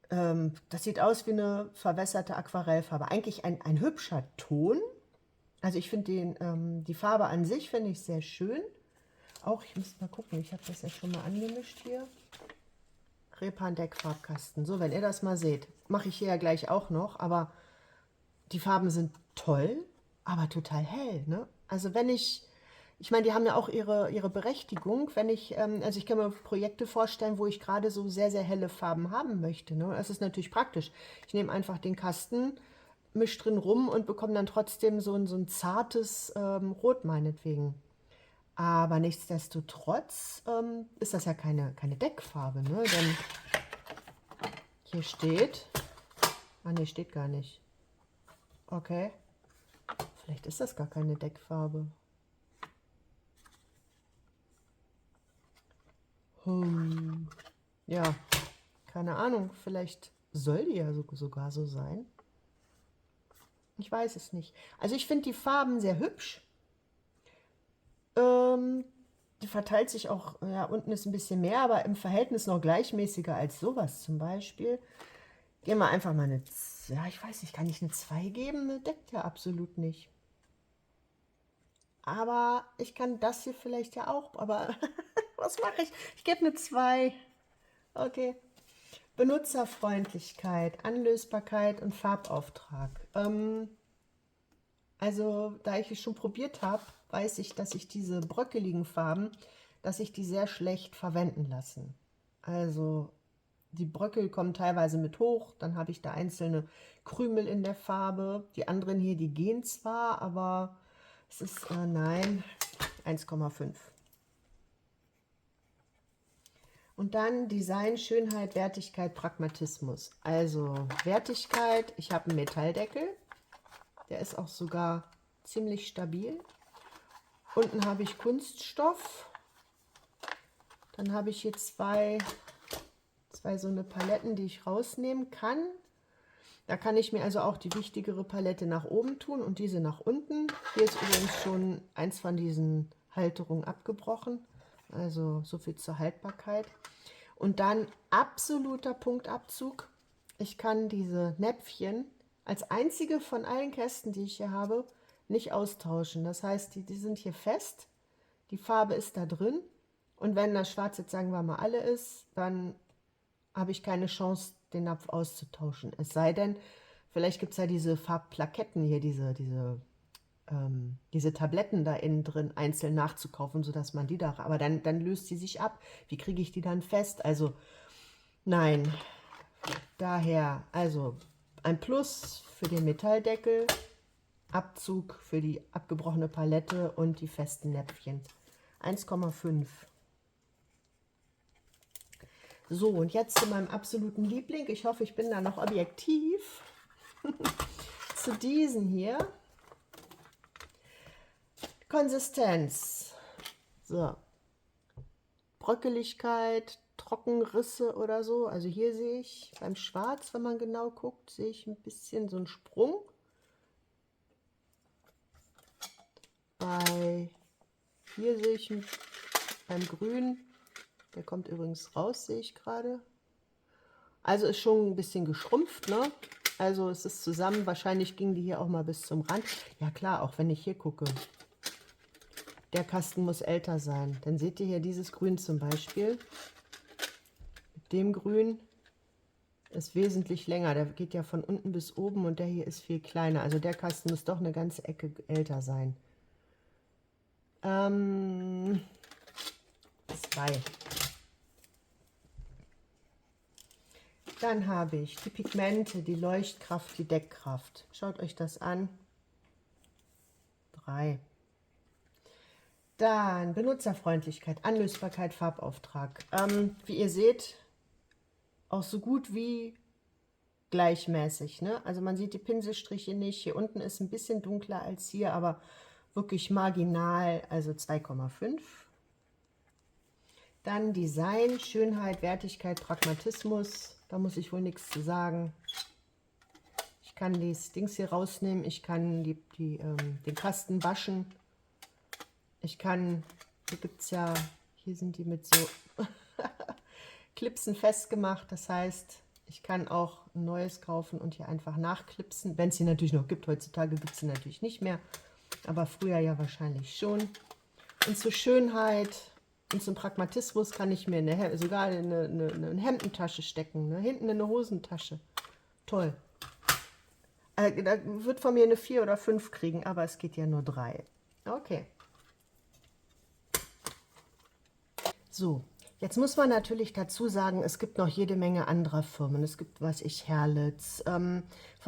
das sieht aus wie eine verwässerte Aquarellfarbe. Eigentlich ein hübscher Ton. Also ich finde die Farbe an sich finde ich sehr schön. Auch, ich muss mal gucken, ich habe das ja schon mal angemischt hier. Repan Deckfarbkasten. So, wenn ihr das mal seht, mache ich hier ja gleich auch noch, aber die Farben sind toll, aber total hell, ne? Also wenn ich meine, die haben ja auch ihre Berechtigung, wenn ich, also ich kann mir Projekte vorstellen, wo ich gerade so sehr, sehr helle Farben haben möchte, ne? Das ist natürlich praktisch. Ich nehme einfach den Kasten, mische drin rum und bekomme dann trotzdem so ein zartes Rot meinetwegen. Aber nichtsdestotrotz ist das ja keine Deckfarbe, ne? Denn hier steht, ne, steht gar nicht. Okay, vielleicht ist das gar keine Deckfarbe. Ja, keine Ahnung, vielleicht soll die ja sogar so sein. Ich weiß es nicht. Also ich finde die Farben sehr hübsch. Die verteilt sich auch, ja, unten ist ein bisschen mehr, aber im Verhältnis noch gleichmäßiger als sowas zum Beispiel. Gehen wir einfach mal eine, ja, ich weiß nicht, kann ich eine 2 geben? Deckt ja absolut nicht. Aber ich kann das hier vielleicht ja auch, aber was mache ich? Ich gebe eine 2. Okay. Benutzerfreundlichkeit, Anlösbarkeit und Farbauftrag. Also, da ich es schon probiert habe, weiß ich, dass ich diese bröckeligen Farben, dass ich die sehr schlecht verwenden lassen. Also die Bröckel kommen teilweise mit hoch, dann habe ich da einzelne Krümel in der Farbe. Die anderen hier, die gehen zwar, aber es ist, nein, 1,5. Und dann Design, Schönheit, Wertigkeit, Pragmatismus. Also Wertigkeit, ich habe einen Metalldeckel, der ist auch sogar ziemlich stabil. Unten habe ich Kunststoff. Dann habe ich hier zwei so eine Paletten, die ich rausnehmen kann. Da kann ich mir also auch die wichtigere Palette nach oben tun und diese nach unten. Hier ist übrigens schon eins von diesen Halterungen abgebrochen. Also so viel zur Haltbarkeit. Und dann absoluter Punktabzug. Ich kann diese Näpfchen als einzige von allen Kästen, die ich hier habe, nicht austauschen. Das heißt, die sind hier fest. Die Farbe ist da drin. Und wenn das Schwarz jetzt, sagen wir mal, alle ist, dann habe ich keine Chance, den Napf auszutauschen. Es sei denn, vielleicht gibt es ja diese Farbplaketten hier, diese Tabletten da innen drin einzeln nachzukaufen, sodass man die da, aber dann löst sie sich ab. Wie kriege ich die dann fest? Also nein, daher, also ein Plus für den Metalldeckel, Abzug für die abgebrochene Palette und die festen Näpfchen. 1,5. So, und jetzt zu meinem absoluten Liebling. Ich hoffe, ich bin da noch objektiv. Zu diesen hier. Konsistenz. So. Bröckeligkeit, Trockenrisse oder so. Also hier sehe ich beim Schwarz, wenn man genau guckt, sehe ich ein bisschen so einen Sprung. Hier sehe ich beim Grün, der kommt übrigens raus, sehe ich gerade. Also ist schon ein bisschen geschrumpft, ne? Also es ist zusammen, wahrscheinlich ging die hier auch mal bis zum Rand. Ja klar, auch wenn ich hier gucke. Der Kasten muss älter sein. Dann seht ihr hier dieses Grün zum Beispiel. Mit dem Grün ist wesentlich länger. Der geht ja von unten bis oben und der hier ist viel kleiner. Also der Kasten muss doch eine ganze Ecke älter sein. 2. Dann habe ich die Pigmente, die Leuchtkraft, die Deckkraft. Schaut euch das an. 3. Dann Benutzerfreundlichkeit, Anlösbarkeit, Farbauftrag. Wie ihr seht, auch so gut wie gleichmäßig, ne? Also man sieht die Pinselstriche nicht. Hier unten ist ein bisschen dunkler als hier, aber wirklich marginal, also 2,5. Dann Design, Schönheit, Wertigkeit, Pragmatismus. Da muss ich wohl nichts zu sagen. Ich kann das Dings hier rausnehmen. Ich kann den Kasten waschen. Ich kann, hier gibt es ja, hier sind die mit so Clipsen festgemacht. Das heißt, ich kann auch ein neues kaufen und hier einfach nachklipsen. Wenn es sie natürlich noch gibt. Heutzutage gibt es sie natürlich nicht mehr. Aber früher ja wahrscheinlich schon. Und zur Schönheit und zum Pragmatismus kann ich mir sogar eine Hemdentasche stecken. Ne? Hinten in eine Hosentasche. Toll. Da wird von mir eine 4 oder 5 kriegen, aber es geht ja nur 3. Okay. So, jetzt muss man natürlich dazu sagen, es gibt noch jede Menge anderer Firmen. Es gibt, was ich, Herlitz, von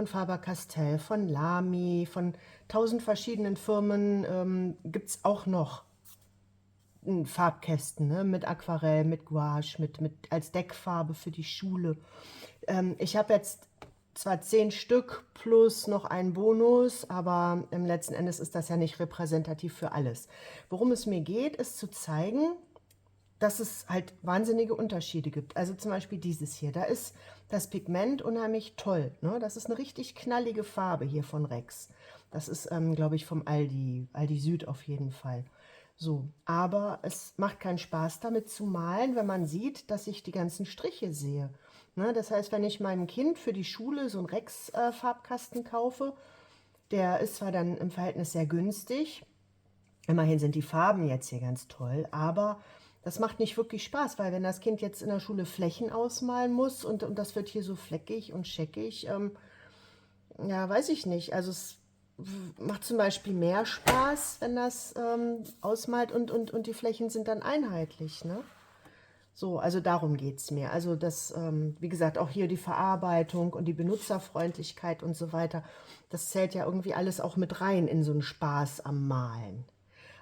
Faber-Castell, von Lamy, von 1000 verschiedenen Firmen gibt es auch noch Farbkästen, ne? Mit Aquarell, mit Gouache, mit als Deckfarbe für die Schule. Ich habe jetzt zwar 10 Stück plus noch einen Bonus, aber im letzten Endes ist das ja nicht repräsentativ für alles. Worum es mir geht, ist zu zeigen, dass es halt wahnsinnige Unterschiede gibt. Also zum Beispiel dieses hier, da ist das Pigment unheimlich toll. Ne? Das ist eine richtig knallige Farbe hier von Rex. Das ist, glaube ich, vom Aldi Süd auf jeden Fall. So, aber es macht keinen Spaß damit zu malen, wenn man sieht, dass ich die ganzen Striche sehe. Ne? Das heißt, wenn ich meinem Kind für die Schule so einen Rex-Farbkasten kaufe, der ist zwar dann im Verhältnis sehr günstig, immerhin sind die Farben jetzt hier ganz toll, aber das macht nicht wirklich Spaß, weil wenn das Kind jetzt in der Schule Flächen ausmalen muss und das wird hier so fleckig und scheckig, ja, weiß ich nicht. Also es macht zum Beispiel mehr Spaß, wenn das ausmalt und die Flächen sind dann einheitlich, ne? So, also darum geht es mir. Also das, wie gesagt, auch hier die Verarbeitung und die Benutzerfreundlichkeit und so weiter, das zählt ja irgendwie alles auch mit rein in so einen Spaß am Malen.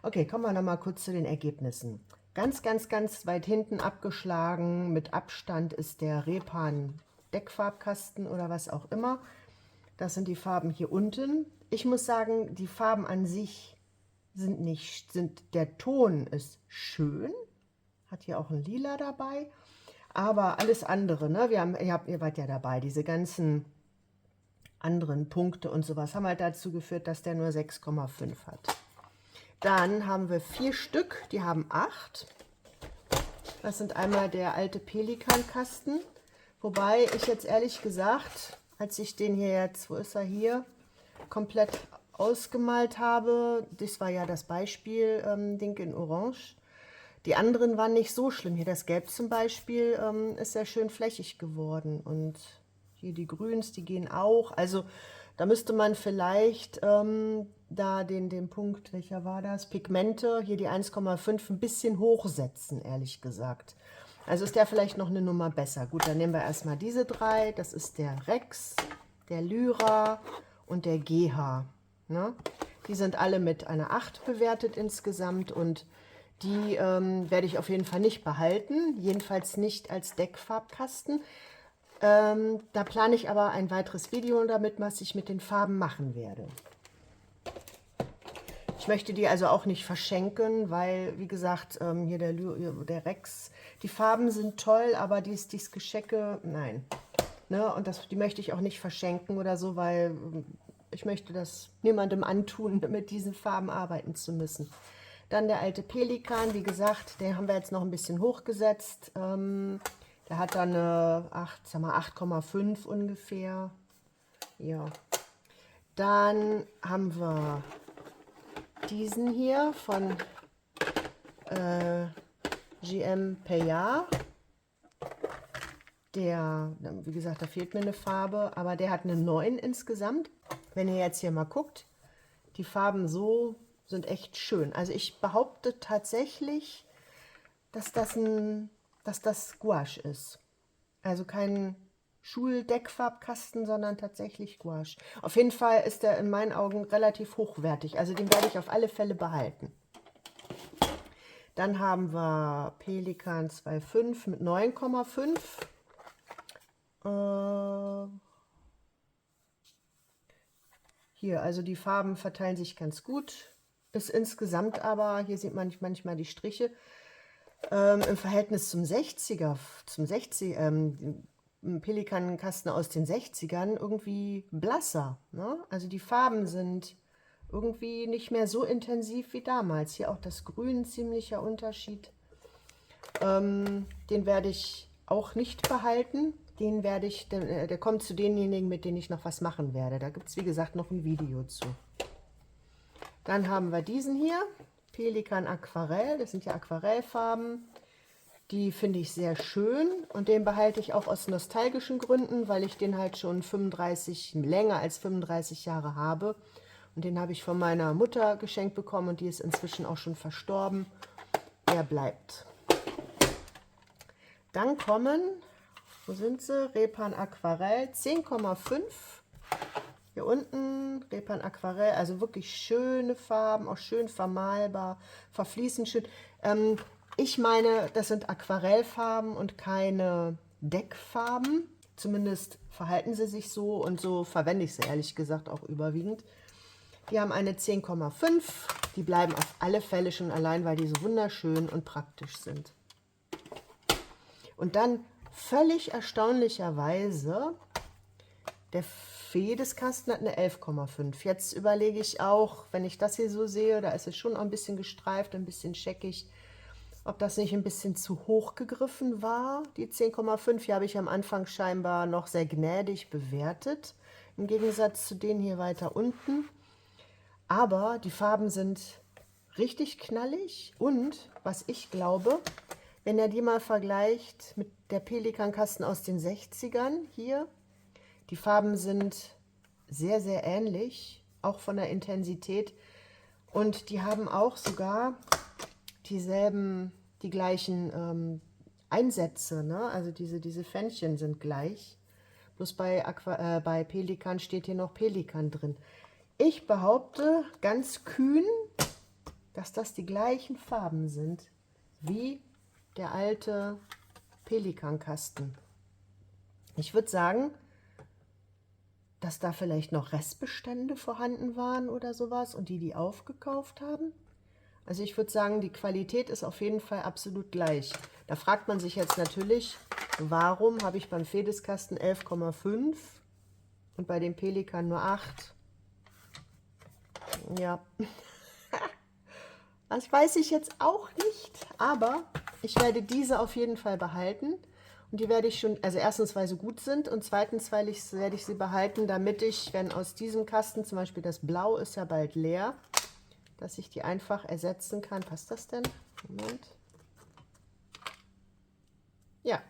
Okay, kommen wir nochmal kurz zu den Ergebnissen. Ganz, ganz, ganz weit hinten abgeschlagen, mit Abstand ist der Repan Deckfarbkasten oder was auch immer. Das sind die Farben hier unten. Ich muss sagen, die Farben an sich der Ton ist schön, hat hier auch ein Lila dabei, aber alles andere, ne? Ihr wart ja dabei, diese ganzen anderen Punkte und sowas haben halt dazu geführt, dass der nur 6,5 hat. Dann haben wir 4 Stück, die haben 8. Das sind einmal der alte Pelikankasten, wobei ich jetzt ehrlich gesagt, als ich den hier jetzt, wo ist er hier, komplett ausgemalt habe, das war ja das Beispiel-Ding in Orange. Die anderen waren nicht so schlimm. Hier das Gelb zum Beispiel ist sehr schön flächig geworden. Und hier die Grüns, die gehen auch. Also da müsste man vielleicht da den Punkt, welcher war das? Pigmente, hier die 1,5 ein bisschen hochsetzen, ehrlich gesagt. Also ist der vielleicht noch eine Nummer besser. Gut, dann nehmen wir erstmal diese 3. Das ist der Rex, der Lyra und der GH. Ne? Die sind alle mit einer 8 bewertet insgesamt und die werde ich auf jeden Fall nicht behalten, jedenfalls nicht als Deckfarbkasten. Da plane ich aber ein weiteres Video damit, was ich mit den Farben machen werde. Ich möchte die also auch nicht verschenken, weil, wie gesagt, hier der Rex, die Farben sind toll, aber dies Geschecke, nein. Ne? Und die möchte ich auch nicht verschenken oder so, weil ich möchte das niemandem antun, mit diesen Farben arbeiten zu müssen. Dann der alte Pelikan, wie gesagt, den haben wir jetzt noch ein bisschen hochgesetzt. Der hat dann eine 8,5 ungefähr. Ja. Dann haben wir diesen hier von GM Payard. Der, wie gesagt, da fehlt mir eine Farbe, aber der hat eine 9 insgesamt. Wenn ihr jetzt hier mal guckt, die Farben so sind echt schön. Also ich behaupte tatsächlich, dass das Gouache ist. Also kein Schuldeckfarbkasten, sondern tatsächlich Gouache. Auf jeden Fall ist der in meinen Augen relativ hochwertig. Also den werde ich auf alle Fälle behalten. Dann haben wir Pelikan 2,5 mit 9,5. Hier, also die Farben verteilen sich ganz gut. Ist insgesamt aber, hier sieht man manchmal die Striche, im Verhältnis zum 60er, Pelikankasten aus den 60ern irgendwie blasser. Ne? Also die Farben sind irgendwie nicht mehr so intensiv wie damals. Hier auch das Grün, ziemlicher Unterschied. Den werde ich auch nicht behalten. Der kommt zu denjenigen, mit denen ich noch was machen werde. Da gibt es, wie gesagt, noch ein Video zu. Dann haben wir diesen hier, Pelikan Aquarell. Das sind ja Aquarellfarben. Die finde ich sehr schön und den behalte ich auch aus nostalgischen Gründen, weil ich den halt schon länger als 35 Jahre habe. Und den habe ich von meiner Mutter geschenkt bekommen und die ist inzwischen auch schon verstorben. Der bleibt. Dann kommen, wo sind sie? Repan Aquarell 10,5. Hier unten Repan Aquarell, also wirklich schöne Farben, auch schön vermalbar, verfließend schön. Ich meine, das sind Aquarellfarben und keine Deckfarben. Zumindest verhalten sie sich so und so verwende ich sie ehrlich gesagt auch überwiegend. Die haben eine 10,5. Die bleiben auf alle Fälle schon allein, weil die so wunderschön und praktisch sind. Und dann völlig erstaunlicherweise, der Fedeskasten hat eine 11,5. Jetzt überlege ich auch, wenn ich das hier so sehe, da ist es schon ein bisschen gestreift, ein bisschen scheckig, ob das nicht ein bisschen zu hoch gegriffen war. Die 10,5 hier habe ich am Anfang scheinbar noch sehr gnädig bewertet, im Gegensatz zu denen hier weiter unten. Aber die Farben sind richtig knallig und, was ich glaube, wenn ihr die mal vergleicht mit der Pelikankasten aus den 60ern hier, die Farben sind sehr, sehr ähnlich, auch von der Intensität. Und die haben auch sogar die gleichen Einsätze, ne? Also diese Fännchen sind gleich. Bloß bei Pelikan steht hier noch Pelikan drin. Ich behaupte ganz kühn, dass das die gleichen Farben sind wie der alte Pelikankasten. Ich würde sagen, dass da vielleicht noch Restbestände vorhanden waren oder sowas und die aufgekauft haben. Also ich würde sagen, die Qualität ist auf jeden Fall absolut gleich. Da fragt man sich jetzt natürlich, warum habe ich beim Fedeskasten 11,5 und bei dem Pelikan nur 8? Ja, das weiß ich jetzt auch nicht, aber ich werde diese auf jeden Fall behalten. Und die werde ich schon, also erstens, weil sie gut sind und zweitens, werde ich sie behalten, damit ich, wenn aus diesem Kasten, zum Beispiel das Blau ist ja bald leer, dass ich die einfach ersetzen kann. Passt das denn? Moment. Ja,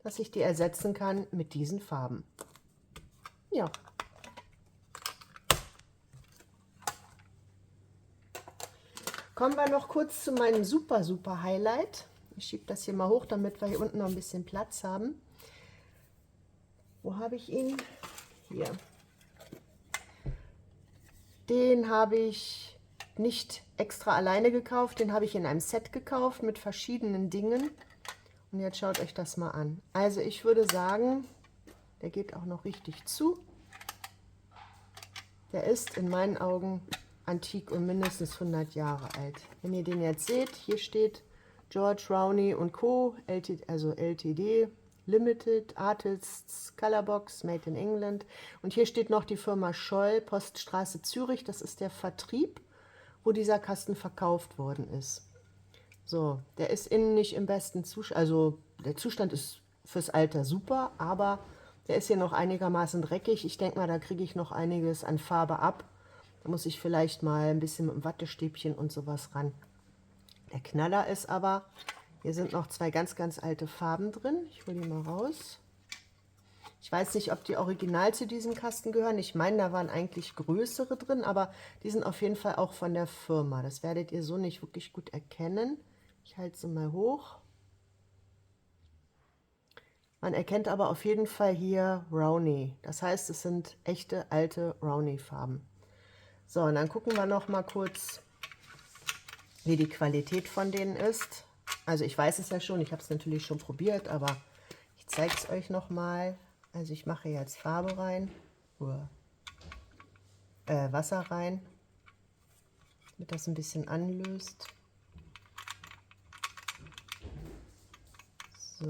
dass ich die ersetzen kann mit diesen Farben. Ja. Kommen wir noch kurz zu meinem super Highlight. Ich schiebe das hier mal hoch, damit wir hier unten noch ein bisschen Platz haben. Wo habe ich ihn? Hier. Den habe ich nicht extra alleine gekauft, den habe ich in einem Set gekauft mit verschiedenen Dingen. Und jetzt schaut euch das mal an. Also ich würde sagen, der geht auch noch richtig zu. Der ist in meinen Augen antik und mindestens 100 Jahre alt. Wenn ihr den jetzt seht, hier steht George Rowney und Co., also LTD, Limited, Artists, Colorbox, Made in England. Und hier steht noch die Firma Scholl, Poststraße Zürich. Das ist der Vertrieb, wo dieser Kasten verkauft worden ist. So, der ist innen nicht im besten Zustand. Also der Zustand ist fürs Alter super, aber der ist hier noch einigermaßen dreckig. Ich denke mal, da kriege ich noch einiges an Farbe ab. Da muss ich vielleicht mal ein bisschen mit dem Wattestäbchen und sowas ran. Der Knaller ist aber, hier sind noch zwei ganz alte Farben drin. Ich hole die mal raus. Ich weiß nicht, ob die original zu diesem Kasten gehören. Ich meine, da waren eigentlich größere drin, aber die sind auf jeden Fall auch von der Firma. Das werdet ihr so nicht wirklich gut erkennen. Ich halte sie mal hoch. Man erkennt aber auf jeden Fall hier Rowney. Das heißt, es sind echte alte Rowney-Farben. So, und dann gucken wir noch mal kurz, wie die Qualität von denen ist. Also ich weiß es ja schon, ich habe es natürlich schon probiert, aber ich zeige es euch noch mal. Also ich mache jetzt Farbe rein, Wasser rein, damit das ein bisschen anlöst. So.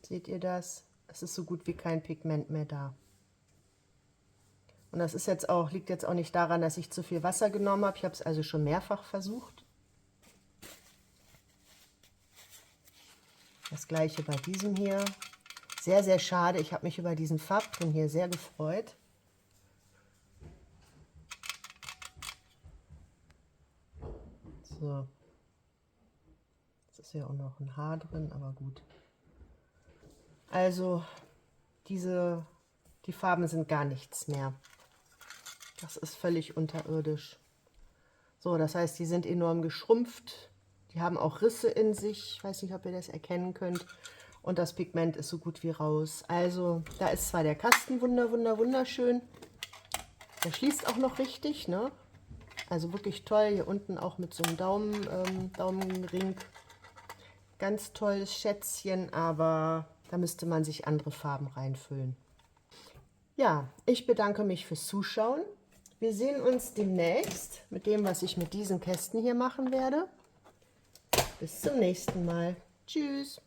Seht ihr das? Es ist so gut wie kein Pigment mehr da. Und das ist jetzt auch, liegt jetzt auch nicht daran, dass ich zu viel Wasser genommen habe. Ich habe es also schon mehrfach versucht. Das gleiche bei diesem hier. Sehr schade. Ich habe mich über diesen Farbton hier sehr gefreut. So. Jetzt ist ja auch noch ein Haar drin, aber gut. Also, die Farben sind gar nichts mehr. Das ist völlig unterirdisch. So, das heißt, die sind enorm geschrumpft. Die haben auch Risse in sich. Ich weiß nicht, ob ihr das erkennen könnt. Und das Pigment ist so gut wie raus. Also, da ist zwar der Kasten wunderschön. Der schließt auch noch richtig, ne? Also wirklich toll. Hier unten auch mit so einem Daumenring. Ganz tolles Schätzchen, aber da müsste man sich andere Farben reinfüllen. Ja, ich bedanke mich fürs Zuschauen. Wir sehen uns demnächst mit dem, was ich mit diesen Kästen hier machen werde. Bis zum nächsten Mal. Tschüss.